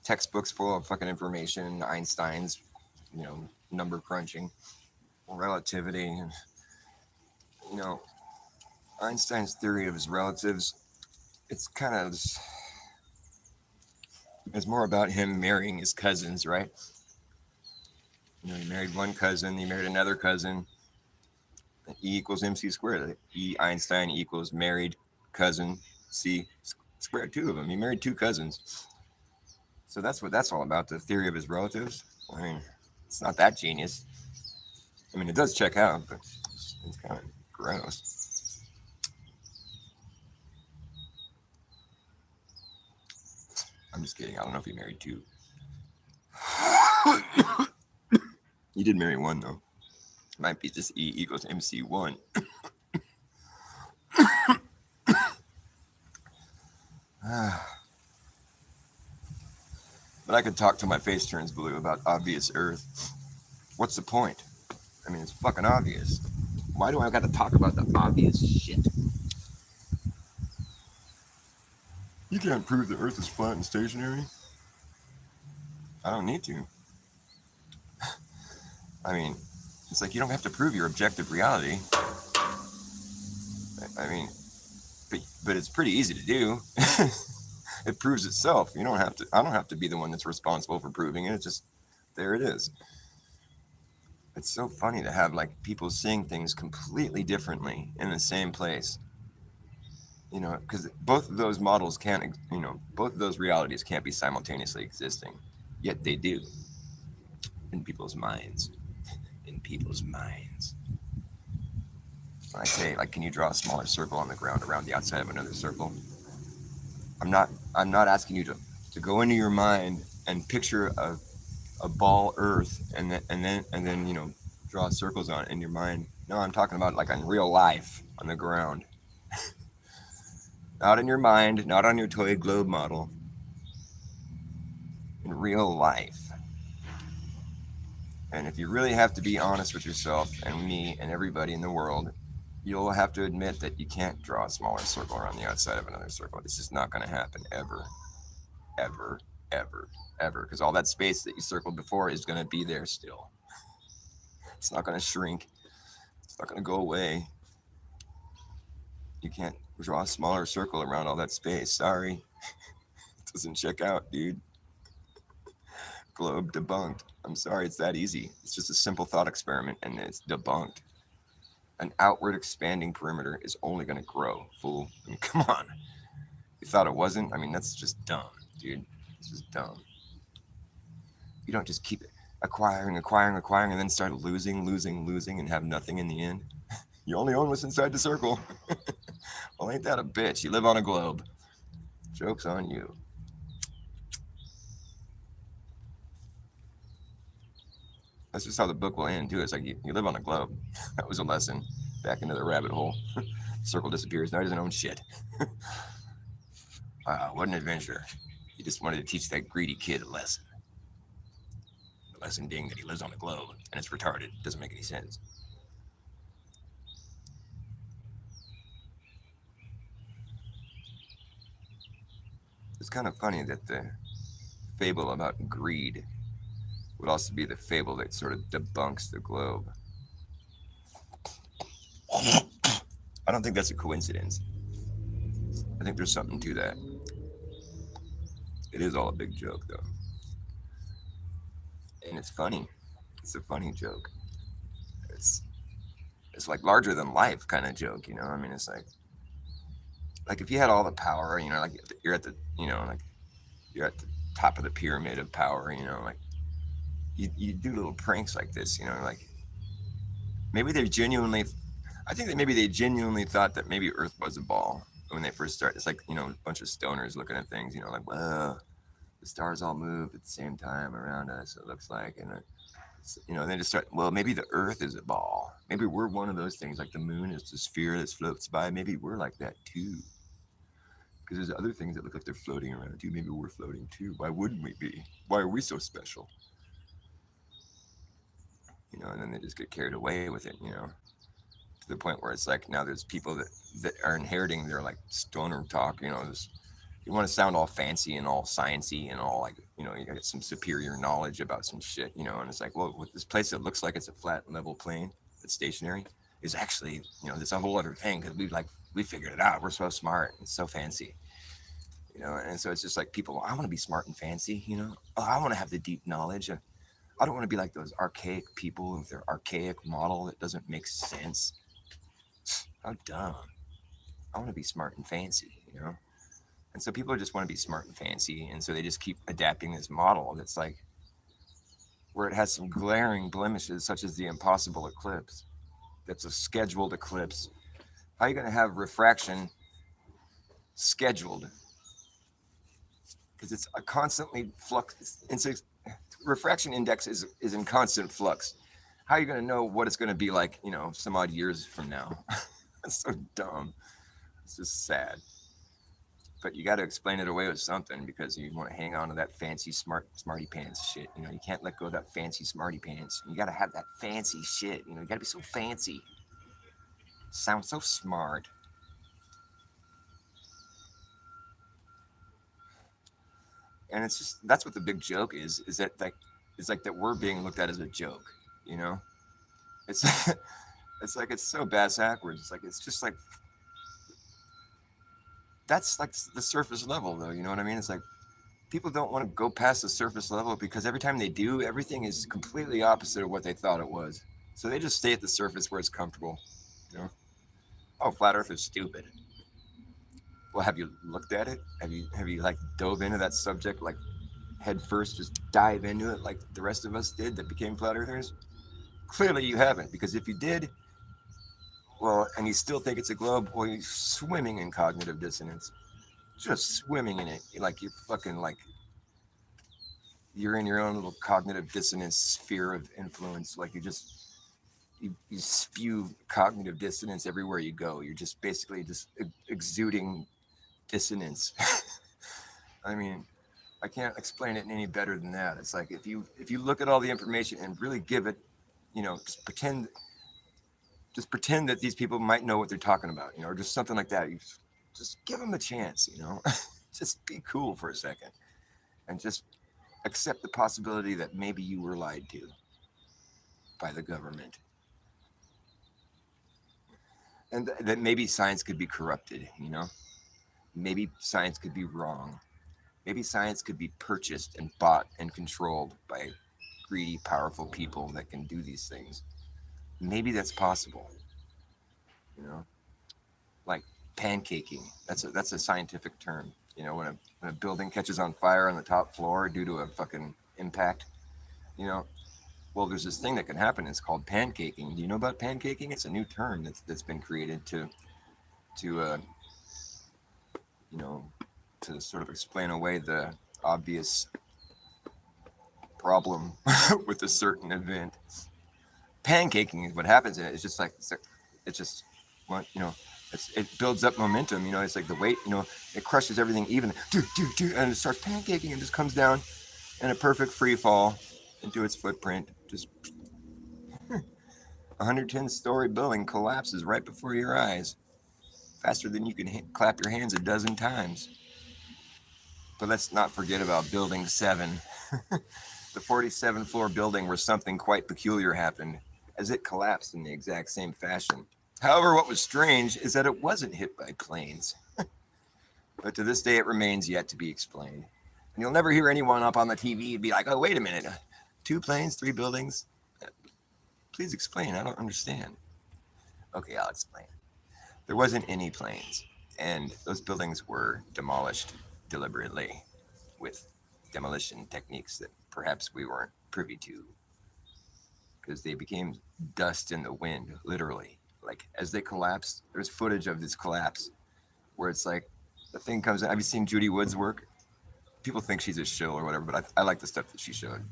S1: textbooks full of fucking information, Einstein's, number crunching, relativity, and Einstein's theory of his relatives, it's kind of, it's more about him marrying his cousins, right? He married one cousin, he married another cousin. E equals mc squared. E Einstein equals married cousin c squared. Two of them. He married two cousins. So that's what that's all about. The theory of his relatives. I mean, it's not that genius. I mean, it does check out, but it's kind of gross. I'm just kidding. I don't know if he married two. He did marry one though. Might be just E equals MC1. But I could talk till my face turns blue about obvious Earth. What's the point? I mean, it's fucking obvious. Why do I got to talk about the obvious shit? You can't prove the Earth is flat and stationary. I don't need to. I mean, it's like you don't have to prove your objective reality. I mean, but it's pretty easy to do. It proves itself. You don't have to. I don't have to be the one that's responsible for proving it. It's just there it is. It's so funny to have like people seeing things completely differently in the same place. Because both of those models can't. Both of those realities can't be simultaneously existing, yet they do in people's minds. In people's minds. When I say, like, can you draw a smaller circle on the ground around the outside of another circle? I'm not asking you to go into your mind and picture a ball Earth and then draw circles on it in your mind. No, I'm talking about like in real life on the ground. Not in your mind, not on your toy globe model. In real life. And if you really have to be honest with yourself and me and everybody in the world, you'll have to admit that you can't draw a smaller circle around the outside of another circle. It's just not going to happen ever, ever, ever, ever. Because all that space that you circled before is going to be there still. It's not going to shrink. It's not going to go away. You can't draw a smaller circle around all that space. Sorry. It doesn't check out, dude. Globe debunked. I'm sorry, it's that easy. It's just a simple thought experiment and it's debunked. An outward expanding perimeter is only going to grow, fool. I mean, come on. You thought it wasn't? I mean, that's just dumb, dude. This is dumb. You don't just keep acquiring, and then start losing, and have nothing in the end. You only own what's inside the circle. Well, ain't that a bitch? You live on a globe. Joke's on you. That's just how the book will end, too. It's like you live on a globe. That was a lesson. Back into the rabbit hole. Circle disappears. Now he doesn't own shit. What an adventure. He just wanted to teach that greedy kid a lesson. The lesson being that he lives on a globe and it's retarded. It doesn't make any sense. It's kind of funny that the fable about greed would also be the fable that sort of debunks the globe. I don't think that's a coincidence. I think there's something to that. It is all a big joke, though. And it's funny. It's a funny joke. It's like larger than life kind of joke, I mean, it's like if you had all the power, like you're at the, like you're at the top of the pyramid of power, like you do little pranks like this, like maybe they genuinely, I think that maybe they genuinely thought that maybe Earth was a ball when they first started. It's like, a bunch of stoners looking at things, like, well, the stars all move at the same time around us, it looks like, and they just start, well, maybe the Earth is a ball. Maybe we're one of those things, like the moon is a sphere that floats by. Maybe we're like that too. Because there's other things that look like they're floating around too. Maybe we're floating too. Why wouldn't we be? Why are we so special? And then they just get carried away with it, to the point where it's like now there's people that are inheriting their like stoner talk, you want to sound all fancy and all sciencey and all like, you got some superior knowledge about some shit, and it's like, well, with this place that looks like it's a flat level plane, it's stationary, is actually, there's a whole other thing because we figured it out. We're so smart and so fancy, and so it's just like people, I want to be smart and fancy, Oh, I want to have the deep knowledge. I don't want to be like those archaic people with their archaic model that doesn't make sense. How dumb. I want to be smart and fancy. And so people just want to be smart and fancy. And so they just keep adapting this model that's like, where it has some glaring blemishes, such as the impossible eclipse. That's a scheduled eclipse. How are you going to have refraction scheduled? Because it's a constantly flux. Refraction index is in constant flux. How are you going to know what it's going to be like, some odd years from now? That's so dumb. It's just sad. But you got to explain it away with something because you want to hang on to that fancy smarty pants shit. You can't let go of that fancy smarty pants. You got to have that fancy shit. You got to be so fancy. Sound so smart. And it's just that's what the big joke is that it's like that we're being looked at as a joke. You know, it's it's like it's so bass backwards. It's just like that's like the surface level though. You know what I mean? It's like people don't want to go past the surface level because every time they do, everything is completely opposite of what they thought it was. So they just stay at the surface where it's comfortable. You know, oh, flat Earth is stupid. Well, have you looked at it? Have you like dove into that subject like head first, just dive into it like the rest of us did that became flat earthers? Clearly, you haven't because if you did, well, and you still think it's a globe, well, you're swimming in cognitive dissonance, just swimming in it, like you're fucking like you're in your own little cognitive dissonance sphere of influence. Like you spew cognitive dissonance everywhere you go. You're just basically just exuding dissonance. I mean, I can't explain it any better than that. It's like if you look at all the information and really give it, just pretend that these people might know what they're talking about, or just something like that. You just give them a chance. Just be cool for a second and just accept the possibility that maybe you were lied to by the government and that maybe science could be corrupted. Maybe science could be wrong. Maybe science could be purchased and bought and controlled by greedy, powerful people that can do these things. Maybe that's possible. You know, like pancaking. That's a scientific term. When a building catches on fire on the top floor due to a fucking impact. You know, well, there's this thing that can happen. It's called pancaking. Do you know about pancaking? It's a new term that's been created to you know to sort of explain away the obvious problem with a certain event. Pancaking is what happens in it. It's just like it's just what it builds up momentum. It's like the weight. It crushes everything even, and it starts pancaking and just comes down in a perfect free fall into its footprint. Just 110-story building collapses right before your eyes, faster than you can clap your hands a dozen times. But let's not forget about Building 7, the 47-floor building where something quite peculiar happened, as it collapsed in the exact same fashion. However, what was strange is that it wasn't hit by planes. But to this day, it remains yet to be explained. And you'll never hear anyone up on the TV be like, oh, wait a minute, 2 planes, 3 buildings? Please explain, I don't understand. Okay, I'll explain. There wasn't any planes, and those buildings were demolished deliberately with demolition techniques that perhaps we weren't privy to, because they became dust in the wind, literally. Like as they collapsed, there's footage of this collapse where it's like the thing comes in. Have you seen Judy Wood's work? People think she's a shill or whatever, but I like the stuff that she showed.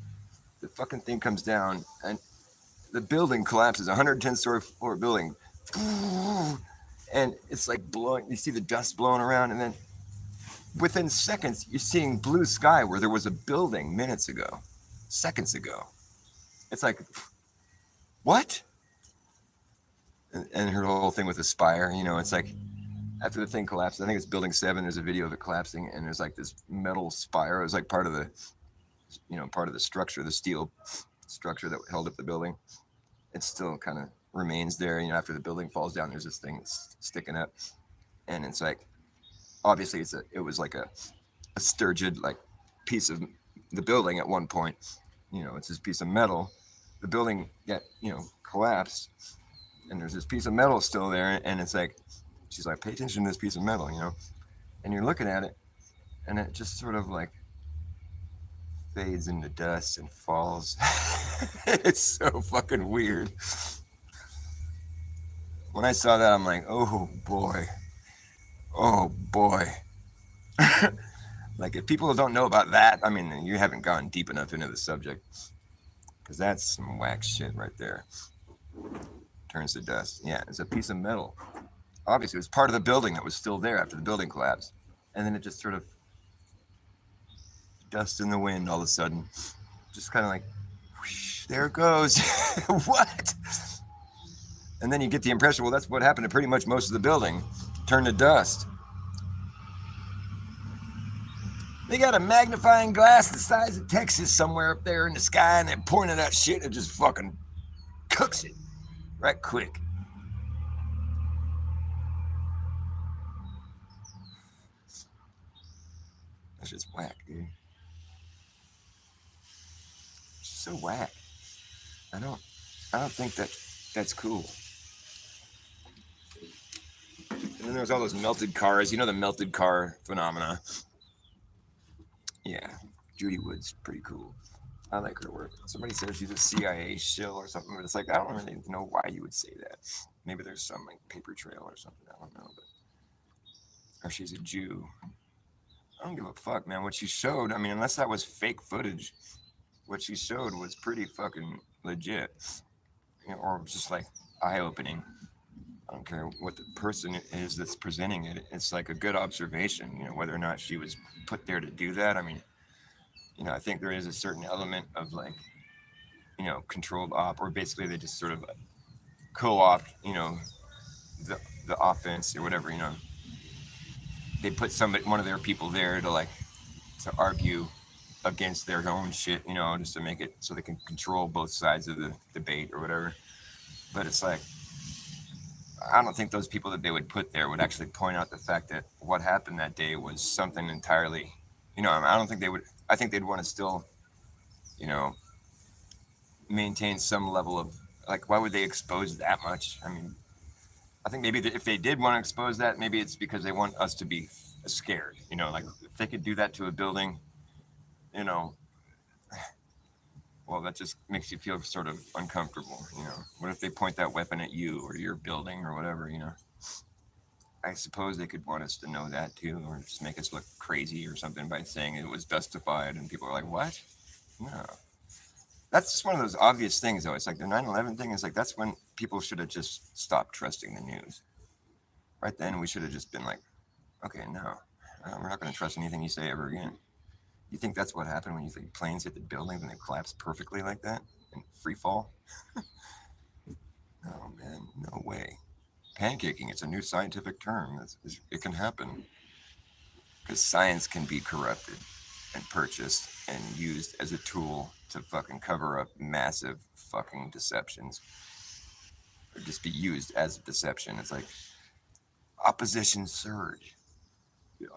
S1: The fucking thing comes down and the building collapses, 110-story floor building. And it's like blowing, you see the dust blowing around, and then within seconds, you're seeing blue sky where there was a building minutes ago, seconds ago. It's like, what? And her whole thing with the spire, it's like after the thing collapsed, I think it's Building 7, there's a video of it collapsing, and there's like this metal spire. It was like part of the structure, the steel structure that held up the building. It's still kind of remains there. After the building falls down, there's this thing sticking up, and it's like obviously it was like a sturgid like piece of the building at one point. It's this piece of metal. The building got collapsed, and there's this piece of metal still there, and it's like she's like, pay attention to this piece of metal, and you're looking at it, and it just sort of like fades into dust and falls. It's so fucking weird. When I saw that, I'm like, oh boy. Like, if people don't know about that, I mean, you haven't gone deep enough into the subject, because that's some whack shit right there. Turns to dust. Yeah, it's a piece of metal. Obviously, it was part of the building that was still there after the building collapsed, and then it just sort of dust in the wind all of a sudden, just kind of like, whoosh, there it goes. What? And then you get the impression, well, that's what happened to pretty much most of the building. Turned to dust. They got a magnifying glass the size of Texas somewhere up there in the sky, and they point at that shit and it just fucking cooks it right quick. That's just whack, dude. It's so whack. I don't think that's cool. And then there's all those melted cars. The melted car phenomena. Yeah, Judy Wood's pretty cool. I like her work. Somebody says she's a CIA shill or something, but it's like, I don't really know why you would say that. Maybe there's some like paper trail or something. I don't know, or she's a Jew. I don't give a fuck, man. What she showed, I mean, unless that was fake footage, what she showed was pretty fucking legit, or just like eye-opening. I don't care what the person is that's presenting it. It's like a good observation, whether or not she was put there to do that. I mean, I think there is a certain element of like, controlled op, or basically they just sort of co-opt, the offense or whatever, they put one of their people there to argue against their own shit, just to make it so they can control both sides of the debate or whatever. But it's like, I don't think those people that they would put there would actually point out the fact that what happened that day was something entirely, I don't think they would. I think they'd want to still, maintain some level of, like, why would they expose that much? I mean, I think maybe if they did want to expose that, maybe it's because they want us to be scared. Like if they could do that to a building, well, that just makes you feel sort of uncomfortable. What if they point that weapon at you or your building or whatever? I suppose they could want us to know that too, or just make us look crazy or something by saying it was justified, and people are like, what? No. That's just one of those obvious things, though. It's like the 9/11 thing is like, that's when people should have just stopped trusting the news. Right then, we should have just been like, okay, no, we're not going to trust anything you say ever again. You think that's what happened when you think planes hit the buildings and they collapse perfectly like that in free fall? Oh, man, no way. Pancaking, it's a new scientific term. It can happen. Because science can be corrupted and purchased and used as a tool to fucking cover up massive fucking deceptions. Or just be used as a deception. It's like opposition surge.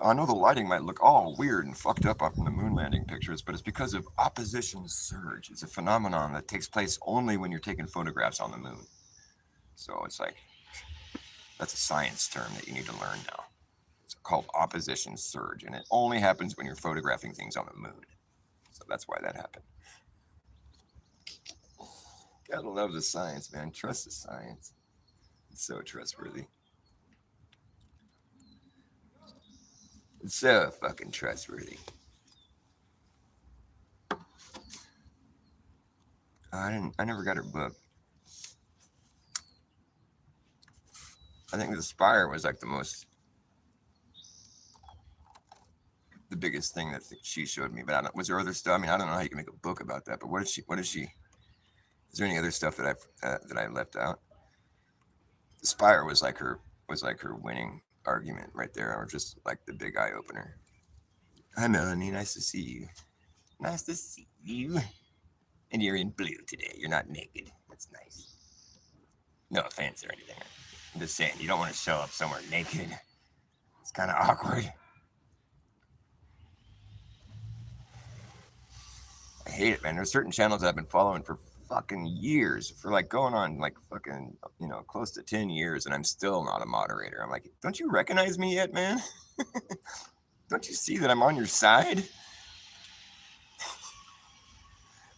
S1: I know the lighting might look all weird and fucked up from the moon landing pictures, but it's because of opposition surge. It's a phenomenon that takes place only when you're taking photographs on the moon. So it's like, that's a science term that you need to learn now. It's called opposition surge, and it only happens when you're photographing things on the moon. So that's why that happened. Gotta love the science, man. Trust the science. It's so trustworthy. It's so fucking trustworthy. I never got her book. I think the Spire was like the biggest thing that she showed me. But was there other stuff? I mean, I don't know how you can make a book about that. But what is she? Is there any other stuff that I left out? The Spire was like her winning argument right there, or just like the big eye opener. Hi, Melanie. Nice to see you. Nice to see you. And you're in blue today. You're not naked. That's nice. No offense or anything. I'm just saying, you don't want to show up somewhere naked. It's kind of awkward. I hate it, man. There's certain channels I've been following for fucking years, for like going on like fucking, close to 10 years, and I'm still not a moderator. I'm like, don't you recognize me yet, man? Don't you see that I'm on your side?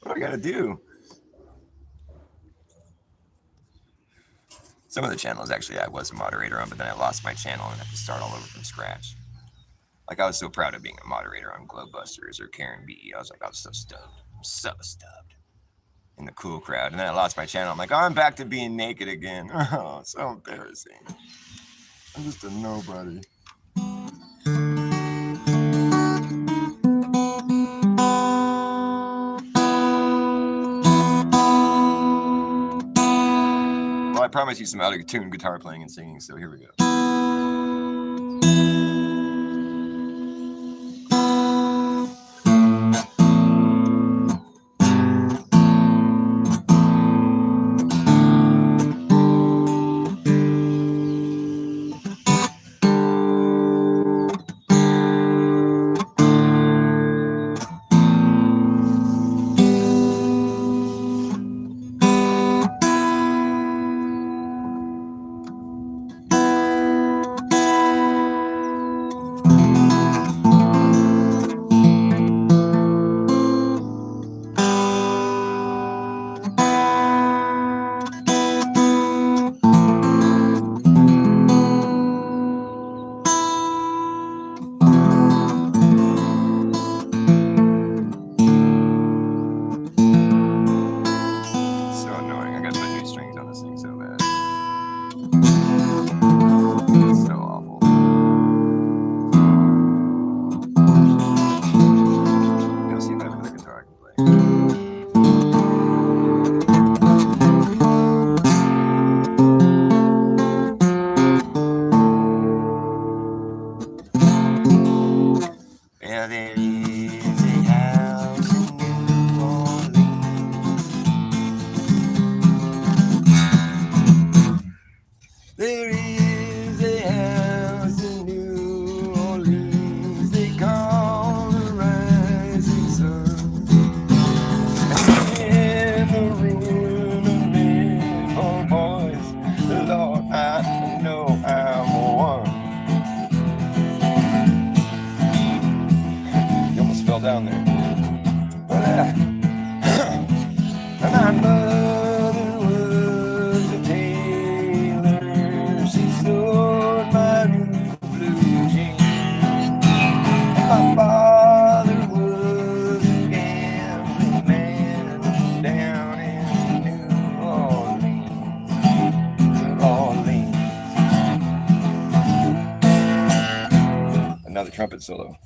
S1: What do I gotta do? Some of the channels, actually, I was a moderator on, but then I lost my channel and had to start all over from scratch. Like, I was so proud of being a moderator on Glowbusters or Karen B. I was like, I was so stoked. I'm so stoked. In the cool crowd. And then I lost my channel. I'm like, oh, I'm back to being naked again. Oh, so embarrassing. I'm just a nobody. Well, I promised you some out-of-tune guitar playing and singing, so here we go. Down there. My mother was a tailor. She sewed my new blue jeans. My father was a gambling man down in New Orleans. Another trumpet solo.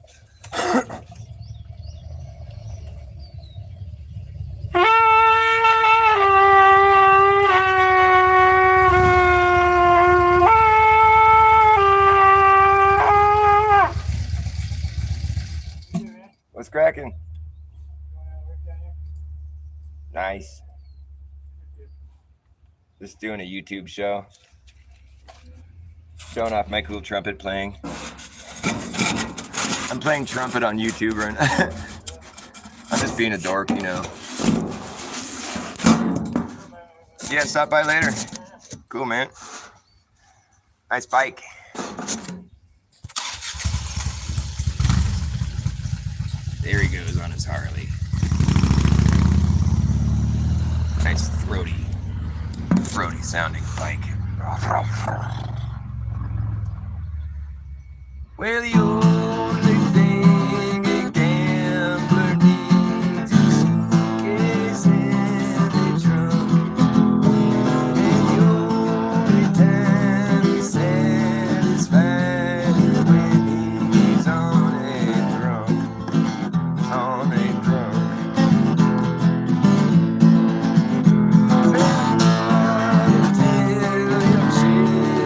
S1: What's cracking? Nice. Just doing a YouTube show. Showing off my cool trumpet playing. I'm playing trumpet on YouTube right now. I'm just being a dork, you know. Yeah, stop by later. Cool, man. Nice bike. There he goes on his Harley. Nice throaty sounding bike. Well, the only thing a gambler needs is a suitcase and a trunk. And the only time he's satisfied is when he's on a drunk. Tell your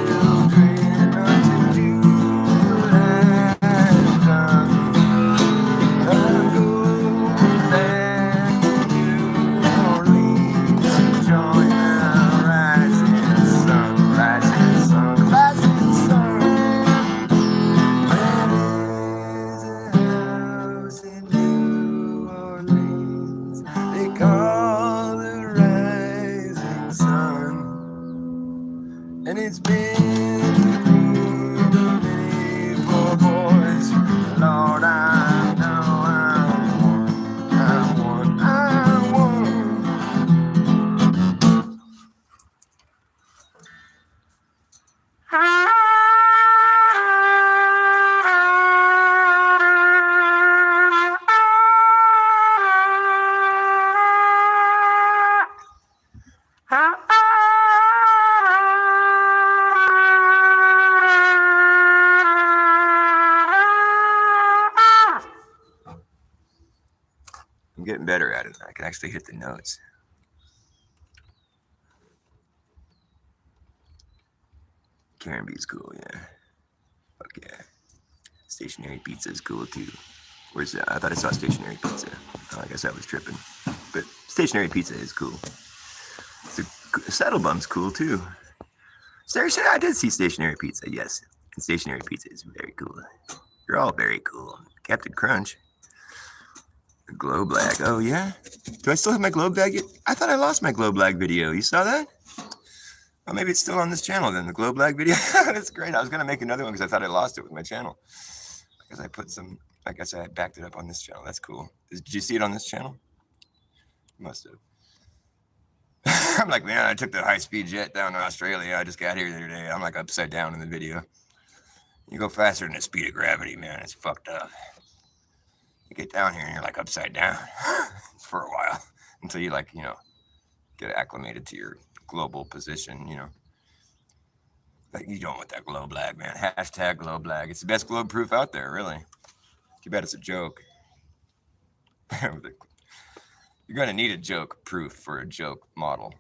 S1: children not to do what I And it's been many poor boys. Lord, I know I won. I'm getting better at it. I can actually hit the notes. Karen B's cool, yeah. Fuck yeah. Stationary pizza is cool too. Where's that? I thought I saw stationary pizza. Oh, I guess I was tripping. But stationary pizza is cool. Saddle Bum's cool too. Seriously, I did see stationary pizza, yes. And stationary pizza is very cool. You're all very cool. Captain Crunch. Glow Blag. Oh, yeah? Do I still have my glow bag? I thought I lost my glow blag video. You saw that? Oh, maybe it's still on this channel then, the glow blag video. That's great. I was going to make another one because I thought I lost it with my channel. Because I put some, I guess I backed it up on this channel. That's cool. Did you see it on this channel? Must have. I'm like, man, I took the high-speed jet down to Australia. I just got here the other day. I'm like upside down in the video. You go faster than the speed of gravity, man. It's fucked up. You get down here and you're like upside down for a while until you like, get acclimated to your global position, Like you don't want that glow blag, man. Hashtag glow blag. It's the best globe proof out there, really. Too bad it's a joke. You're going to need a joke proof for a joke model.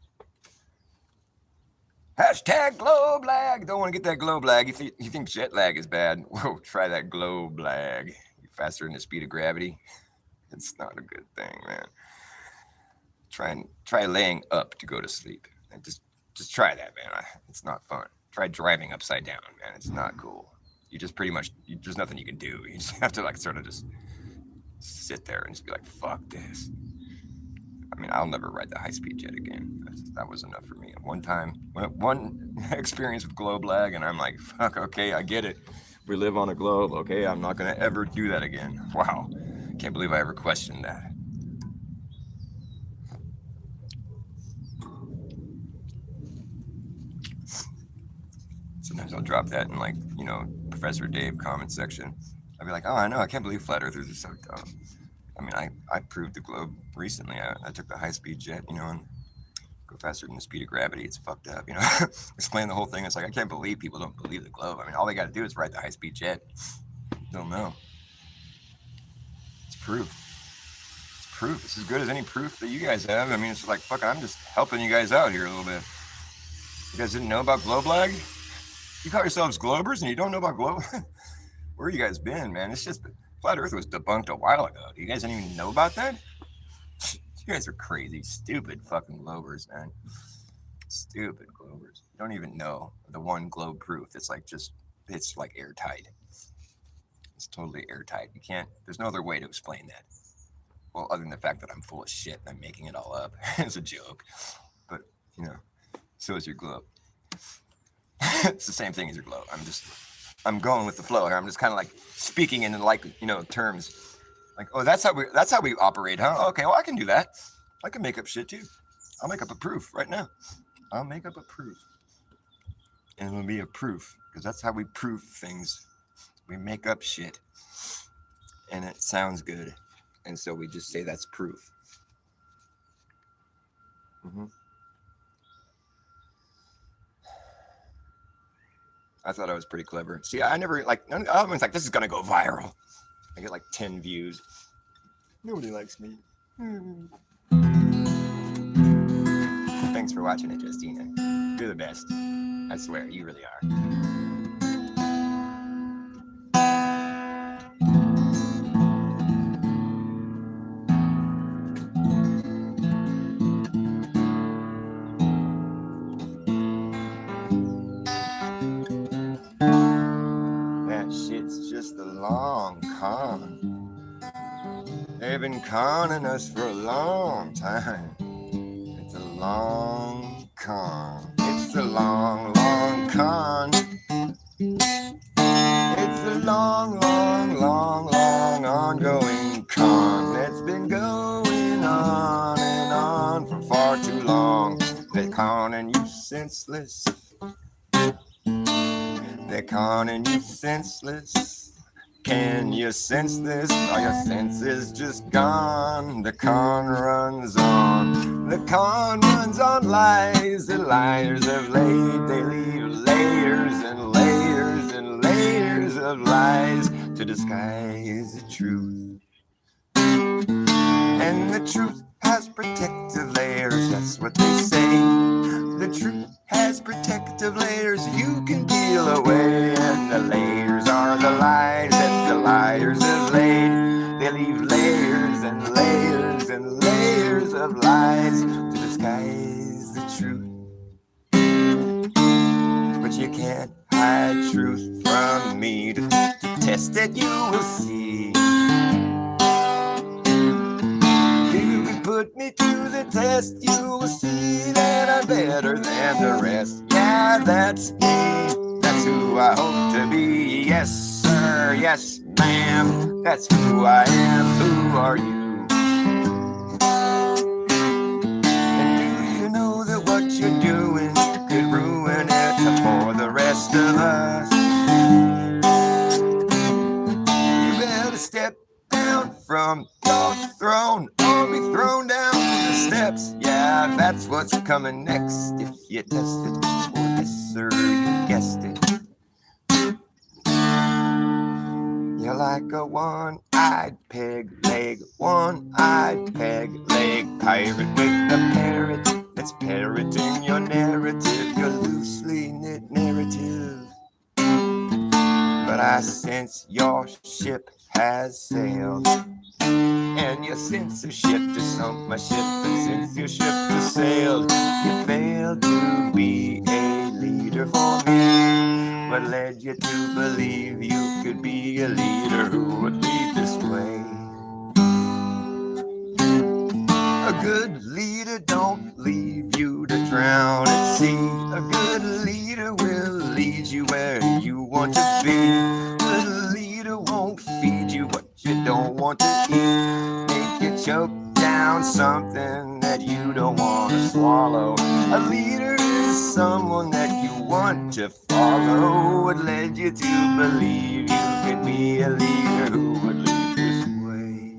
S1: Hashtag glow blag. Don't want to get that glow blag. You think jet lag is bad? Whoa, try that glow blag. You're faster than the speed of gravity. It's not a good thing, man. Try laying up to go to sleep. And just try that, man. It's not fun. Try driving upside down, man. It's not cool. You just pretty much, there's nothing you can do. You just have to like sort of just sit there and just be like, fuck this. I mean, I'll never ride the high-speed jet again. That was enough for me. One time, one experience with globe lag, and I'm like, fuck, okay, I get it. We live on a globe, okay? I'm not going to ever do that again. Wow. Can't believe I ever questioned that. Sometimes I'll drop that in like, Professor Dave comment section. I'll be like, oh, I know, I can't believe flat earthers are so dumb. I mean, I proved the globe recently. I took the high-speed jet, and go faster than the speed of gravity. It's fucked up, Explain the whole thing. It's like, I can't believe people don't believe the globe. I mean, all they got to do is ride the high-speed jet. They'll know. It's proof. It's proof. It's as good as any proof that you guys have. I mean, it's like, fuck, I'm just helping you guys out here a little bit. You guys didn't know about globe lag? You call yourselves globers and you don't know about globe? Where you guys been, man? It's just flat earth was debunked a while ago. You guys didn't even know about that? You guys are crazy, stupid fucking globers, man. Stupid globers. You don't even know the one globe proof. It's like airtight. It's totally airtight. You can't, there's no other way to explain that. Well, other than the fact that I'm full of shit and I'm making it all up. It's a joke. But, so is your globe. It's the same thing as your globe. I'm going with the flow here. I'm just kind of like speaking in like, terms. Like, oh, that's how we operate, huh? Okay, well, I can do that. I can make up shit too. I'll make up a proof right now. I'll make up a proof. And it'll be a proof because that's how we prove things. We make up shit. And it sounds good. And so we just say that's proof. Mm-hmm. I thought I was pretty clever. See, I never I was like, this is going to go viral. I get like 10 views. Nobody likes me. Thanks for watching it, Justina. You're the best. I swear, you really are. That shit's just a long con. They've been conning us for a long time. It's a long con. It's a long, long conning you senseless. They're conning you senseless. Can you sense this? Are your senses just gone? The con runs on. The con runs on lies. The liars have laid. They leave layers and layers and layers of lies to disguise the truth. And the truth has protective layers. That's what they say. The truth has protective layers you can peel away, and the layers are the lies that the liars have laid. They leave layers and layers and layers of lies to disguise the truth. But you can't hide truth from me. To test it, you will see. You can put me to the test, you will see that I'm better than the rest. Yeah, that's me, that's who I hope to be. Yes, sir, yes, ma'am, that's who I am. Who are you? And do you know that what you're doing could ruin it for the rest of us? You better step down from your throne or be thrown down the steps. Yeah, that's what's coming next if you test it. Oh, yes, sir, you guessed it. You're like a one-eyed peg leg, one-eyed peg leg pirate with a parrot that's parroting your narrative, your loosely knit narrative. But I sense your ship has sailed, and your censorship just sunk my ship. And since your ship has sailed, you failed to be a leader for me. What led you to believe you could be a leader who would lead this way? A good leader don't leave you to drown at sea. A good leader will lead you where you want to be. A good leader won't feed you what you don't want to eat. Make you choke down something that you don't want to swallow. A leader is someone that you want to follow. What led you to believe you could be a leader who would lead this way?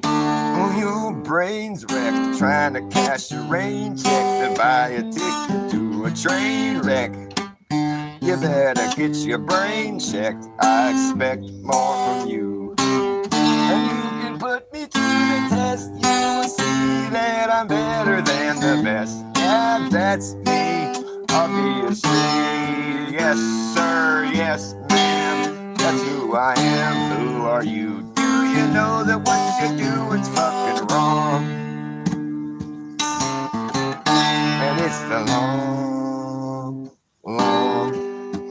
S1: Oh, your brain's wrecked trying to cash a rain check to buy a ticket to a train wreck. You better get your brain checked. I expect more from you. And you can put me to the test. You will see that I'm better than the best. Yeah, that's me, obviously. Yes, sir, yes, ma'am, that's who I am. Who are you? Do you know that what you do is fucking wrong? And it's the long, long,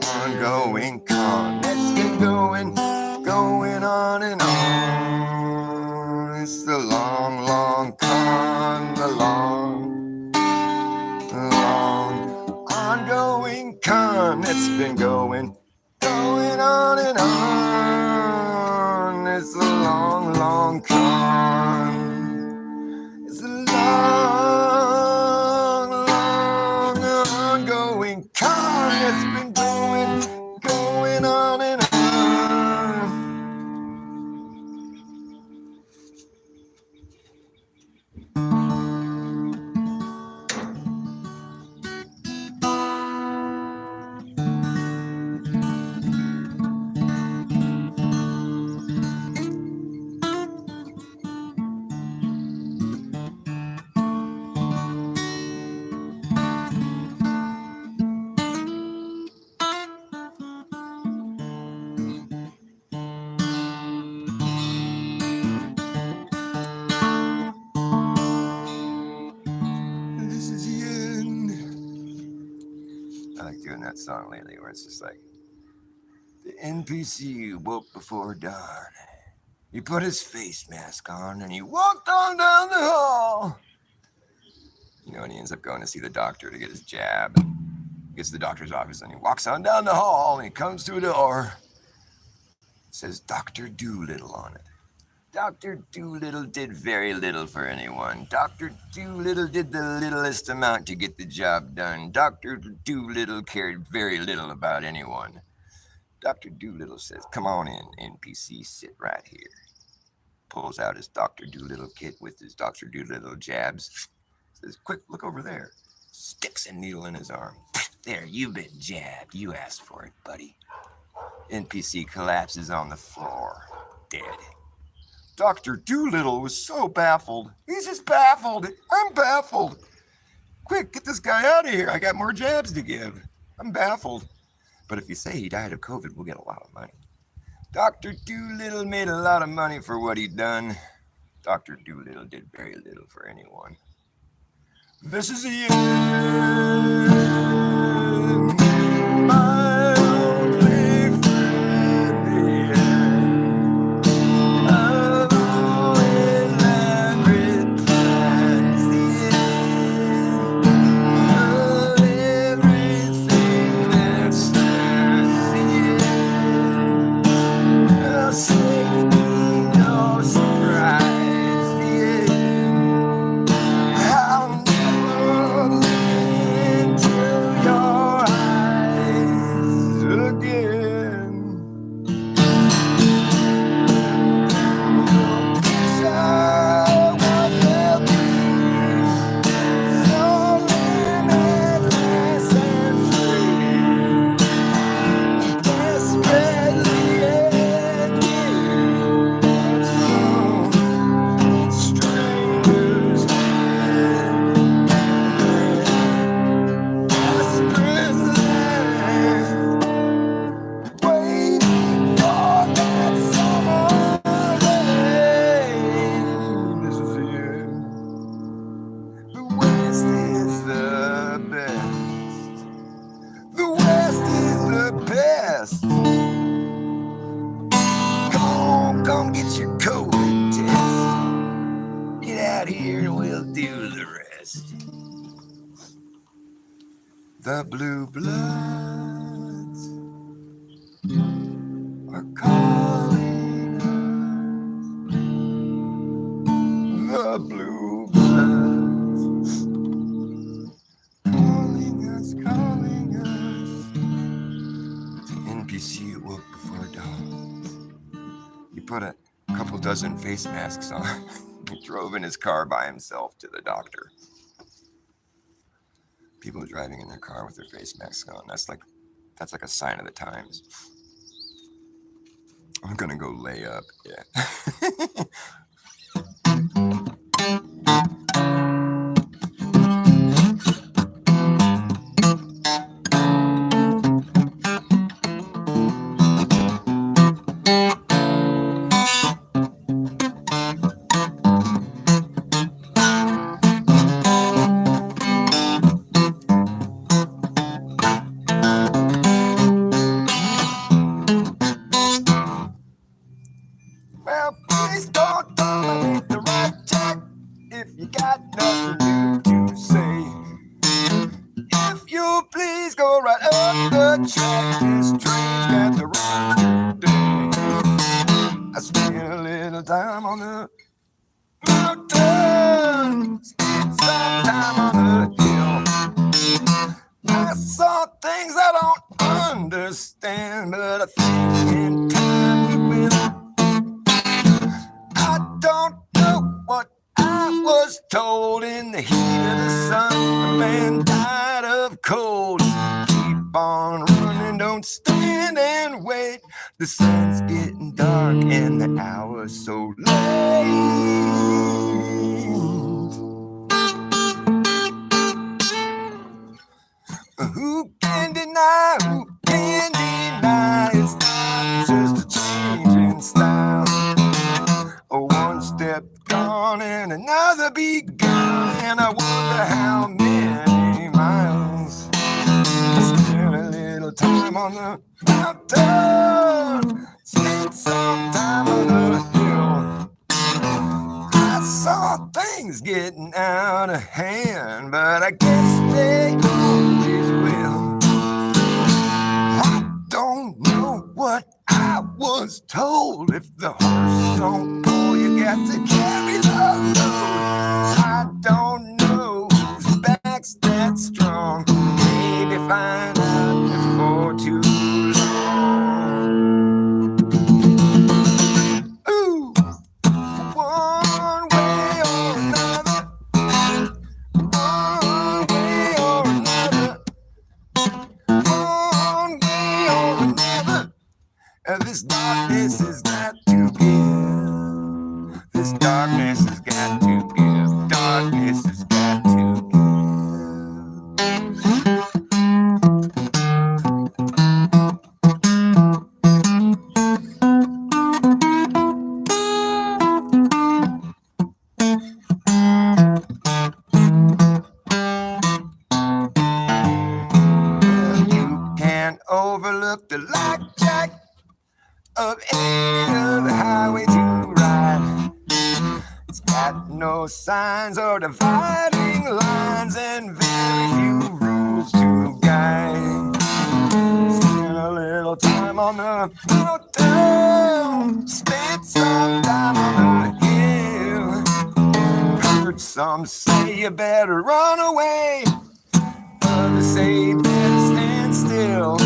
S1: ongoing con that's been going on and on. It's the long, long con, the long, long, ongoing con that's been going on and on. It's the long, long con. It's the long, long, ongoing con that's been going on and on. This is the end. I like doing that song lately where it's just like, the NPC woke before dawn. He put his face mask on and he walked on down the hall. You know, and he ends up going to see the doctor to get his jab. And he gets to the doctor's office and he walks on down the hall and he comes to a door. It says Dr. Doolittle on it. Dr. Doolittle did very little for anyone. Dr. Doolittle did the littlest amount to get the job done. Dr. Doolittle cared very little about anyone. Dr. Doolittle says, "Come on in, NPC, sit right here." Pulls out his Dr. Doolittle kit with his Dr. Doolittle jabs. Says, "Quick, look over there." Sticks a needle in his arm. "There, you've been jabbed. You asked for it, buddy." NPC collapses on the floor, dead. Dr. Doolittle was so baffled. He's just baffled. I'm baffled. "Quick, get this guy out of here. I got more jabs to give. I'm baffled." But if you say he died of COVID, we'll get a lot of money. Dr. Doolittle made a lot of money for what he'd done. Dr. Doolittle did very little for anyone. This is the end. My only friend, the end. Of all elaborate plans, the end. Of everything that stands, the end. No safety, no surprise, the end. I'll never look into your eyes again. Wish I would have been so limitless and free, desperately ending from strangers' hands. Desperate land, waiting for that summer rain. This is it. The West is the best. The West is the best. Come get your COVID test. Get out here and we'll do the rest. The blue bloods are calling us. The blue bloods calling us. The NPC awoke before dawn. He put a couple dozen face masks on. He drove in his car by himself to the doctor. People driving in their car with their face masks on. That's like a sign of the times. I'm gonna go lay up. Yeah. Well, please don't dominate the right track if you got nothing new to say. If you please go right up the track, this train's got the run today. I spent a little time on the mountain, spent some time on the hill. I saw things I don't understand, but I think in time we will. I don't know what I was told. In the heat of the sun, a man died of cold. Keep on running, don't stand and wait. The sun's getting dark and the hour's so late. Who can deny, who can deny? It's not just a change in style. One step gone and another begun, and I wonder how many miles. Spent a little time on the mountain, spent some time on the hill. I saw things getting out of hand, but I guess they always will. I don't know what I was told if the horse don't pull, you got to carry the load. I don't know whose back's that strong. Maybe find out before too long. Ooh, one way or another, one way or another, one way or another. This darkness has got to give. This darkness has got to give. Darkness has got to give. Well, you can't overlook the light jack of any other highway to ride. It's got no signs or dividing lines and very few rules to guide. Spend a little time on the mountain, spend some time on the hill. Heard some say you better run away, others say you better stand still.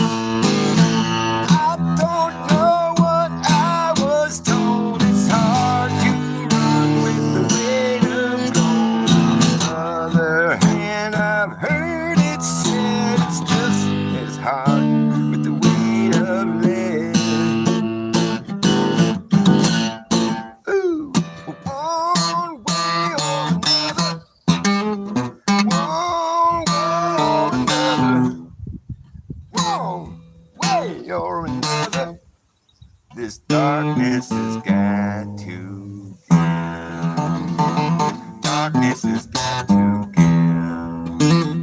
S1: I don't know what I was told. It's hard to run with the weight of gold. On the other hand, I've heard it said it's just as hard with the weight of lead. Ooh, one way or another, one way or another, one way or another. This darkness has got to give. Darkness has got to give.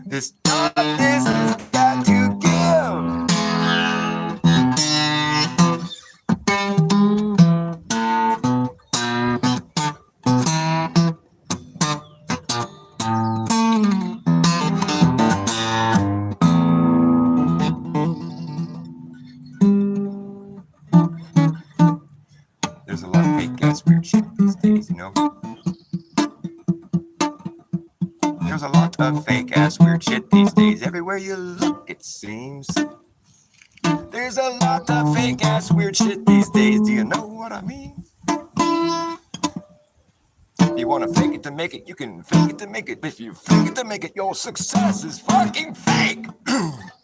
S1: This darkness has got to give. There's a lot of fake ass weird shit these days, you know? There's a lot of fake ass weird shit these days. Everywhere you look, it seems. There's a lot of fake ass weird shit these days. Do you know what I mean? If you wanna fake it to make it, you can fake it to make it. If you fake it to make it, your success is fucking fake.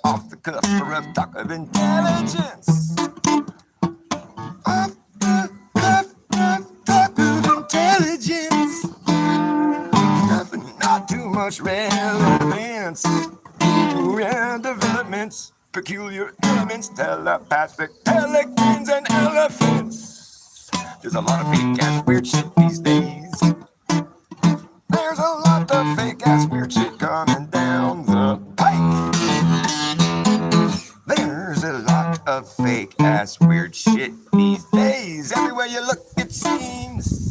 S1: Off the cuff, a rough talk of intelligence. Off the cuff, rough talk of intelligence. Nothing, not too much relevance. Real developments, peculiar elements, telepathic pelicans and elephants. There's a lot of fake ass weird shit these days. There's a lot of fake ass weird shit coming down the pike. There's a lot of fake ass weird shit these days. Everywhere you look, it seems.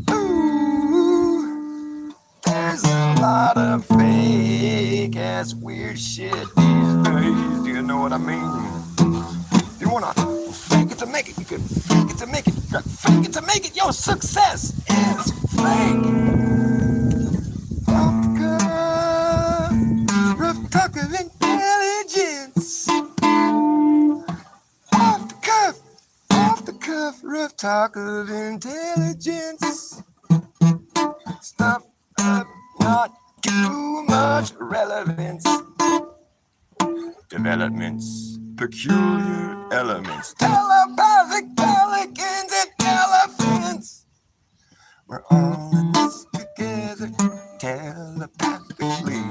S1: Ooh, there's a lot of fake ass weird shit these days. Do you know what I mean? If you wanna fake it to make it, you can fake it to make it. You gotta fake it to make it. Your success is fake. Off the cuff, rough talk of intelligence. Off the cuff, rough talk of intelligence. Stuff up, not too much relevance. Developments, peculiar elements, telepathic pelicans and elephants. We're all in this together, telepathically.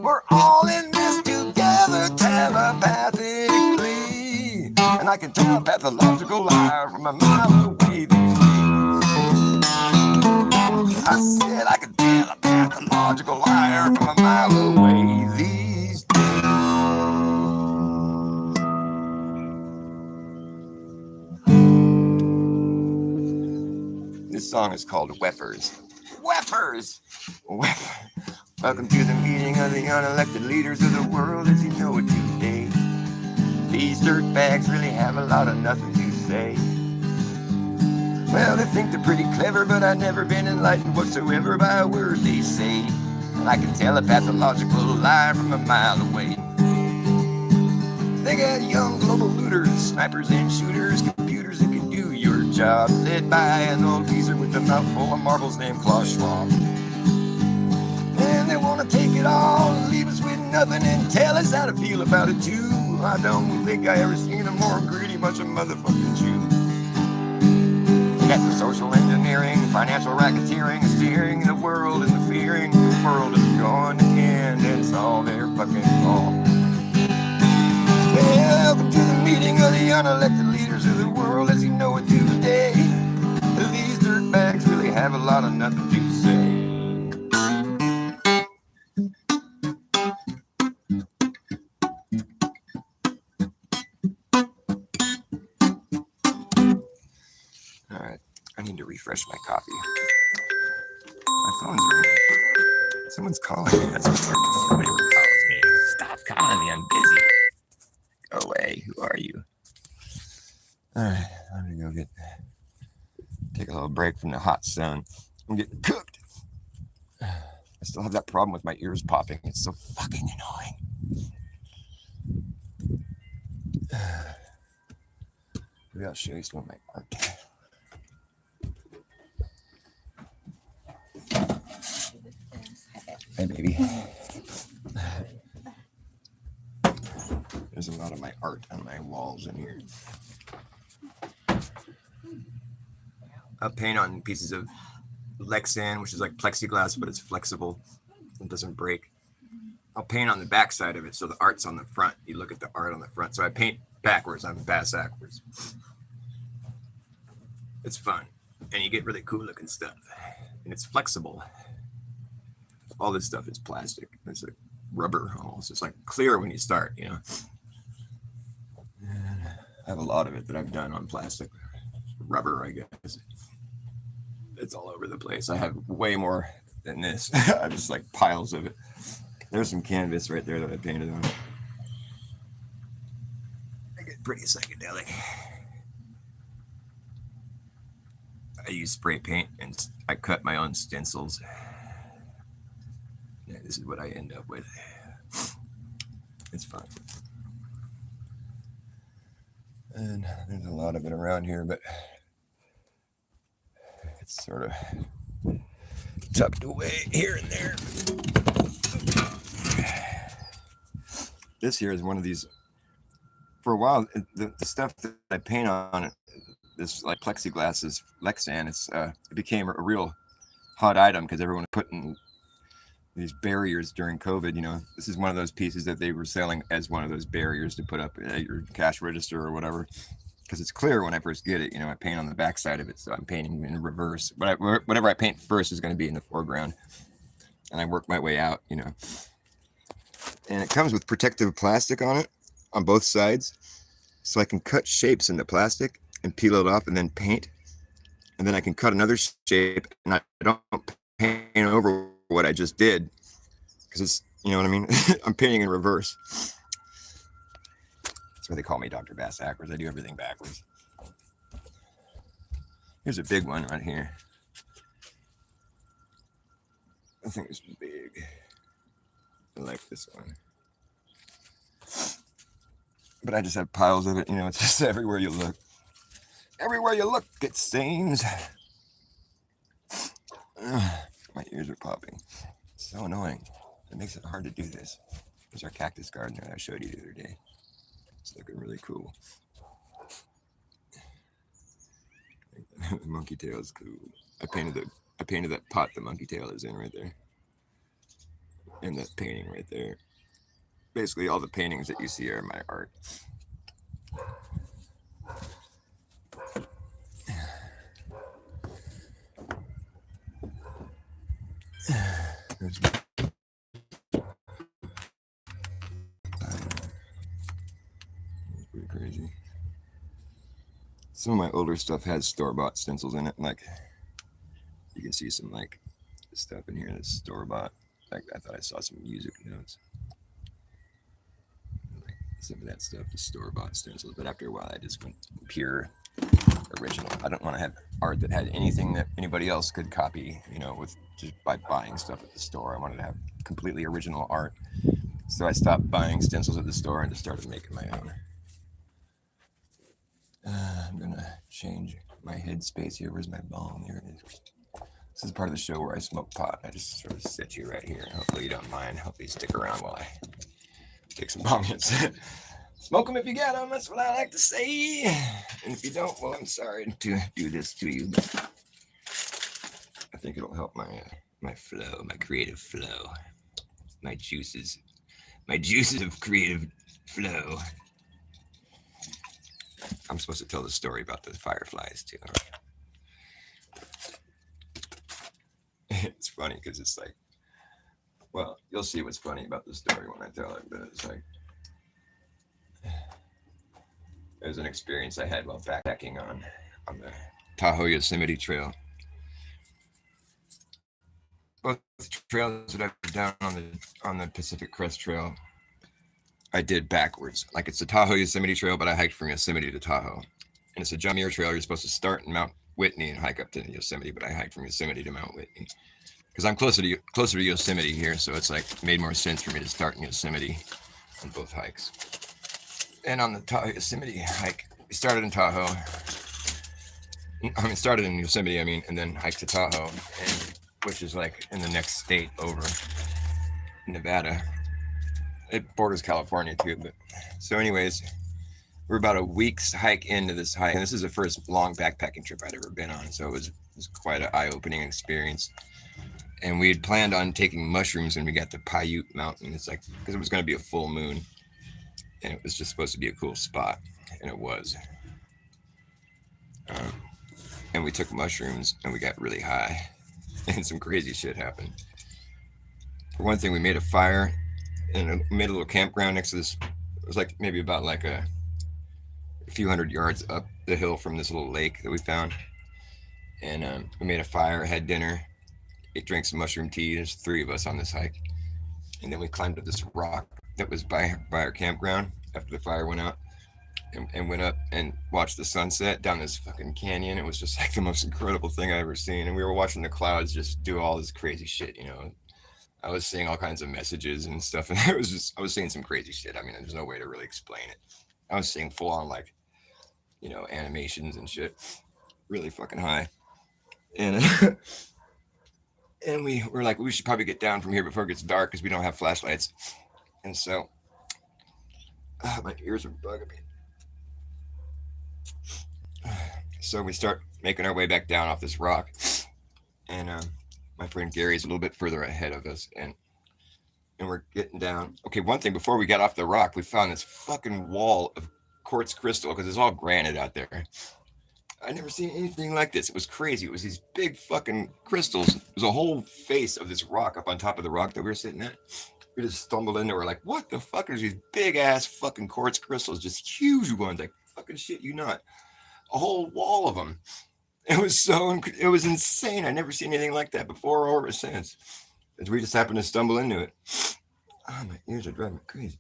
S1: We're all in this together, telepathically. And I can tell a pathological liar from a mile away these days. I said I could tell a pathological liar from a mile away these days. This song is called Weffers. Weffers! Welcome to the meeting of the unelected leaders of the world as you know it today. These dirtbags really have a lot of nothing to say. Well, they think they're pretty clever, but I've never been enlightened whatsoever by a word they say. And I can tell a pathological lie from a mile away. They got young global looters, snipers and shooters, computers that can do your job, led by an old geezer with a mouthful of marbles named Klaus Schwab. And they want to take it all and leave us with nothing and tell us how to feel about it too. I don't think I ever seen a more greedy bunch of motherfucking Jews. They got the social engineering, financial racketeering, steering the world and the fearing the world is going to end, and it's all their fucking fault. Welcome to the meeting of the unelected leaders of the world as you know it today. These dirtbags really have a lot of nothing to say. All right, I need to refresh my coffee. My phone's ringing. Someone's calling me. That's weird. Nobody ever calls me. Stop calling me. I'm busy. Go away. Who are you? All right, I'm gonna go take a little break from the hot sun. I'm getting cooked. I still have that problem with my ears popping. It's so fucking annoying. Maybe I'll show you some of my art. Hey, baby. There's a lot of my art on my walls in here. I'll paint on pieces of Lexan, which is like plexiglass, but it's flexible. It doesn't break. I'll paint on the back side of it, so the art's on the front. You look at the art on the front. So I paint backwards. I'm backwards. It's fun, and you get really cool looking stuff, and it's flexible. All this stuff is plastic. It's like rubber almost. It's like clear when you start, you know. I have a lot of it that I've done on plastic, rubber, I guess. It's all over the place. I have way more than this. I have just like piles of it. There's some canvas right there that I painted on. I get pretty psychedelic. I use spray paint and I cut my own stencils. Yeah, this is what I end up with. It's fun. And there's a lot of it around here, but it's sort of tucked away here and there. This here is one of these. For a while, the stuff that I paint on, this like plexiglass is Lexan. It became a real hot item because everyone was putting these barriers during COVID. You know, this is one of those pieces that they were selling as one of those barriers to put up at your cash register or whatever, because it's clear when I first get it. You know, I paint on the back side of it, so I'm painting in reverse. But whatever I paint first is going to be in the foreground, and I work my way out. You know, and it comes with protective plastic on it on both sides, so I can cut shapes in the plastic and peel it off and then paint, and then I can cut another shape and I don't paint over what I just did, because it's, you know what I mean. I'm painting in reverse. That's why they call me Dr.Bas backwards. I do everything backwards. Here's a big one right here. I think it's big. I like this one. But I just have piles of it, you know. It's just everywhere you look. Everywhere you look, it seems. My ears are popping. It's so annoying. It makes it hard to do this. There's our cactus garden that I showed you the other day. It's looking really cool. The monkey tail is cool. I painted that pot the monkey tail is in right there. And that painting right there. Basically, all the paintings that you see are my art. It's pretty crazy. Some of my older stuff has store-bought stencils in it. Like, you can see some like stuff in here that's store-bought. Like, I thought I saw some music notes. Like some of that stuff, the store-bought stencils. But after a while, I just went pure original. I don't want to have art that had anything that anybody else could copy, with just by buying stuff at the store. I wanted to have completely original art. So I stopped buying stencils at the store and just started making my own. I'm gonna change my headspace here. Where's my bong? Here it is. This is part of the show where I smoke pot. I just sort of sit you right here. Hopefully you don't mind. Hopefully you stick around while I take some bong hits. Smoke them if you got them. That's what I like to say. And if you don't, well, I'm sorry to do this to you. But I think it'll help my flow, my creative flow, my juices of creative flow. I'm supposed to tell the story about the fireflies too. It's funny because it's like, well, you'll see what's funny about the story when I tell it, but it's like, it was an experience I had while backpacking on the Tahoe Yosemite Trail. Both trails that I've done on the Pacific Crest Trail, I did backwards. Like it's the Tahoe Yosemite Trail, but I hiked from Yosemite to Tahoe. And it's a John Muir Trail. You're supposed to start in Mount Whitney and hike up to Yosemite, but I hiked from Yosemite to Mount Whitney because I'm closer to Yosemite here, so it's like made more sense for me to start in Yosemite on both hikes. And on the Tahoe Yosemite hike, we started in Tahoe. Started in Yosemite, and then hiked to Tahoe, which is like in the next state over, Nevada. It borders California too, but so anyways, we're about a week's hike into this hike, and this is the first long backpacking trip I'd ever been on, so it was quite an eye-opening experience. And we had planned on taking mushrooms when we got to Paiute Mountain. It's like, because it was going to be a full moon, and it was just supposed to be a cool spot, and it was. And we took mushrooms, and we got really high, and some crazy shit happened. For one thing, we made a fire, and made a little campground next to this. It was like maybe about like a few hundred yards up the hill from this little lake that we found. And we made a fire, had dinner, drank some mushroom tea. There's 3 of us on this hike. And then we climbed up this rock that was by our campground after the fire went out, and went up and watched the sunset down this fucking canyon. It was just like the most incredible thing I ever seen. And we were watching the clouds just do all this crazy shit, I was seeing all kinds of messages and stuff, and I was seeing some crazy shit. There's no way to really explain it. I was seeing full on like, animations and shit, really fucking high. And and we were like, we should probably get down from here before it gets dark because we don't have flashlights. And so, my ears are bugging me. So we start making our way back down off this rock, and my friend Gary's a little bit further ahead of us, and we're getting down. Okay, one thing before we got off the rock, we found this fucking wall of quartz crystal because it's all granite out there. I never seen anything like this. It was crazy. It was these big fucking crystals. It was a whole face of this rock up on top of the rock that we were sitting at. We just stumbled in there. We're like, what the fuck are these big ass fucking quartz crystals? Just huge ones. Like, fucking shit you not. A whole wall of them. It was insane. I never seen anything like that before or since. We just happened to stumble into it. Oh, my ears are driving me crazy.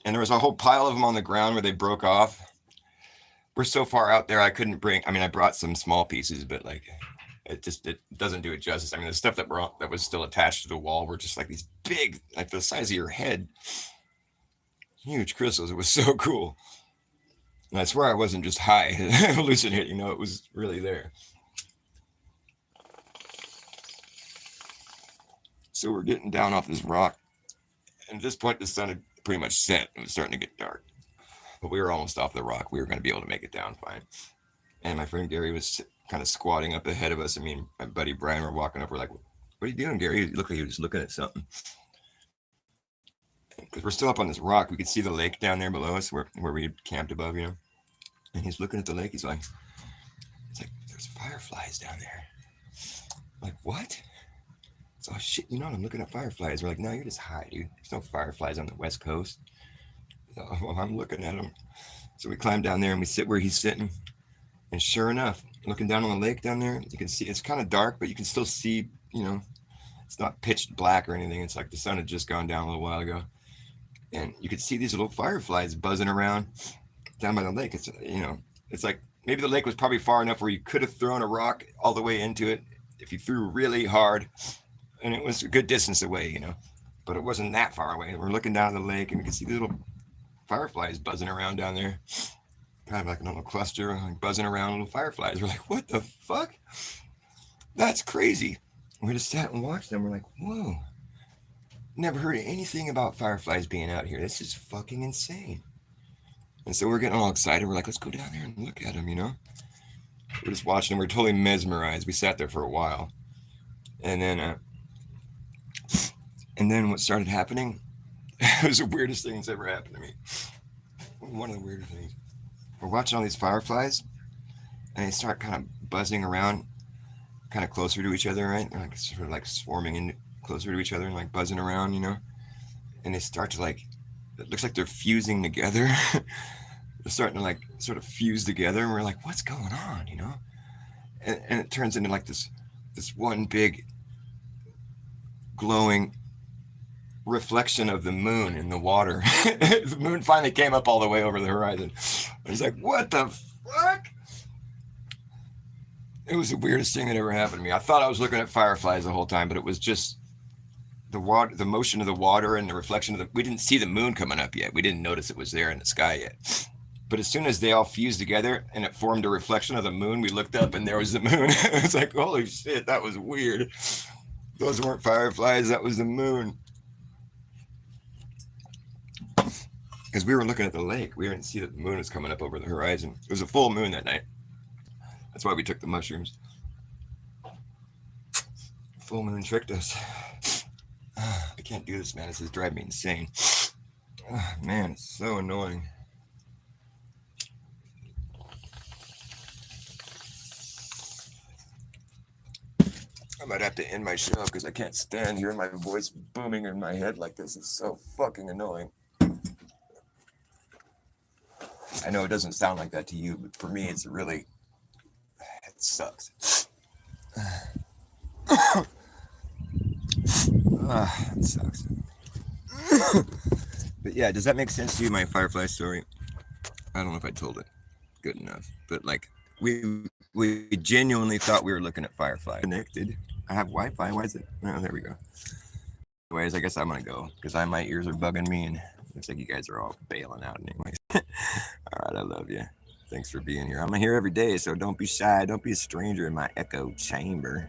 S1: And there was a whole pile of them on the ground where they broke off. We're so far out there, I couldn't bring. I brought some small pieces, but like, it doesn't do it justice. The stuff that was still attached to the wall were just like these big, like the size of your head, huge crystals. It was so cool. And I swear I wasn't just high, hallucinating. It was really there. So we're getting down off this rock, and at this point, the sun had pretty much set. It was starting to get dark. But we were almost off the rock. We were going to be able to make it down fine. And my friend Gary was kind of squatting up ahead of us. My buddy Brian were walking up. We're like, what are you doing, Gary? You look like he was looking at something. Because we're still up on this rock. We could see the lake down there below us where we had camped above, And he's looking at the lake. He's like, there's fireflies down there. I'm like, what? So, shit, I'm looking at fireflies. We're like, no, you're just high, dude. There's no fireflies on the West Coast. Well, I'm looking at him. So we climb down there and we sit where he's sitting. And sure enough, looking down on the lake down there, you can see it's kind of dark, but you can still see, it's not pitch black or anything. It's like the sun had just gone down a little while ago. and you could see these little fireflies buzzing around down by the lake. It's it's like maybe the lake was probably far enough where you could have thrown a rock all the way into it if you threw really hard, and it was a good distance away. But it wasn't that far away. We're looking down the lake, and we could see the little fireflies buzzing around down there, kind of like a little cluster, like buzzing around little fireflies. We're like, what the fuck? That's crazy. We just sat and watched them. We're like, whoa. Never heard anything about fireflies being out here. This is fucking insane. And so we're getting all excited. We're like, let's go down there and look at them. We're just watching them. We're totally mesmerized. We sat there for a while. And then what started happening, it was the weirdest thing that's ever happened to me. One of the weirder things. We're watching all these fireflies, and they start kind of buzzing around, kind of closer to each other, right? They're like sort of like swarming in closer to each other and like buzzing around, and they start to like, it looks like they're fusing together. They're starting to like sort of fuse together, and we're like, what's going on, and it turns into like this one big glowing reflection of the moon in the water. The moon finally came up all the way over the horizon. I was like, what the fuck? It was the weirdest thing that ever happened to me. I thought I was looking at fireflies the whole time, but it was just the water, the motion of the water and the reflection of we didn't see the moon coming up yet. We didn't notice it was there in the sky yet. But as soon as they all fused together and it formed a reflection of the moon, we looked up and there was the moon. It's like, holy shit, that was weird. Those weren't fireflies, that was the moon. Because we were looking at the lake. We didn't see that the moon was coming up over the horizon. It was a full moon that night. That's why we took the mushrooms. Full moon tricked us. I can't do this, man. This is driving me insane. Man, it's so annoying. I might have to end my show because I can't stand hearing my voice booming in my head like this. It's so fucking annoying. I know it doesn't sound like that to you, but for me, it sucks. It sucks. But yeah, does that make sense to you, my firefly story? I don't know if I told it good enough, but like we genuinely thought we were looking at fireflies. Connected. I have Wi-Fi. Why is it? Oh, there we go. Anyways, I guess I'm gonna go because my ears are bugging me, and looks like you guys are all bailing out anyways. All right, I love you. Thanks for being here. I'm here every day, so don't be shy. Don't be a stranger in my echo chamber.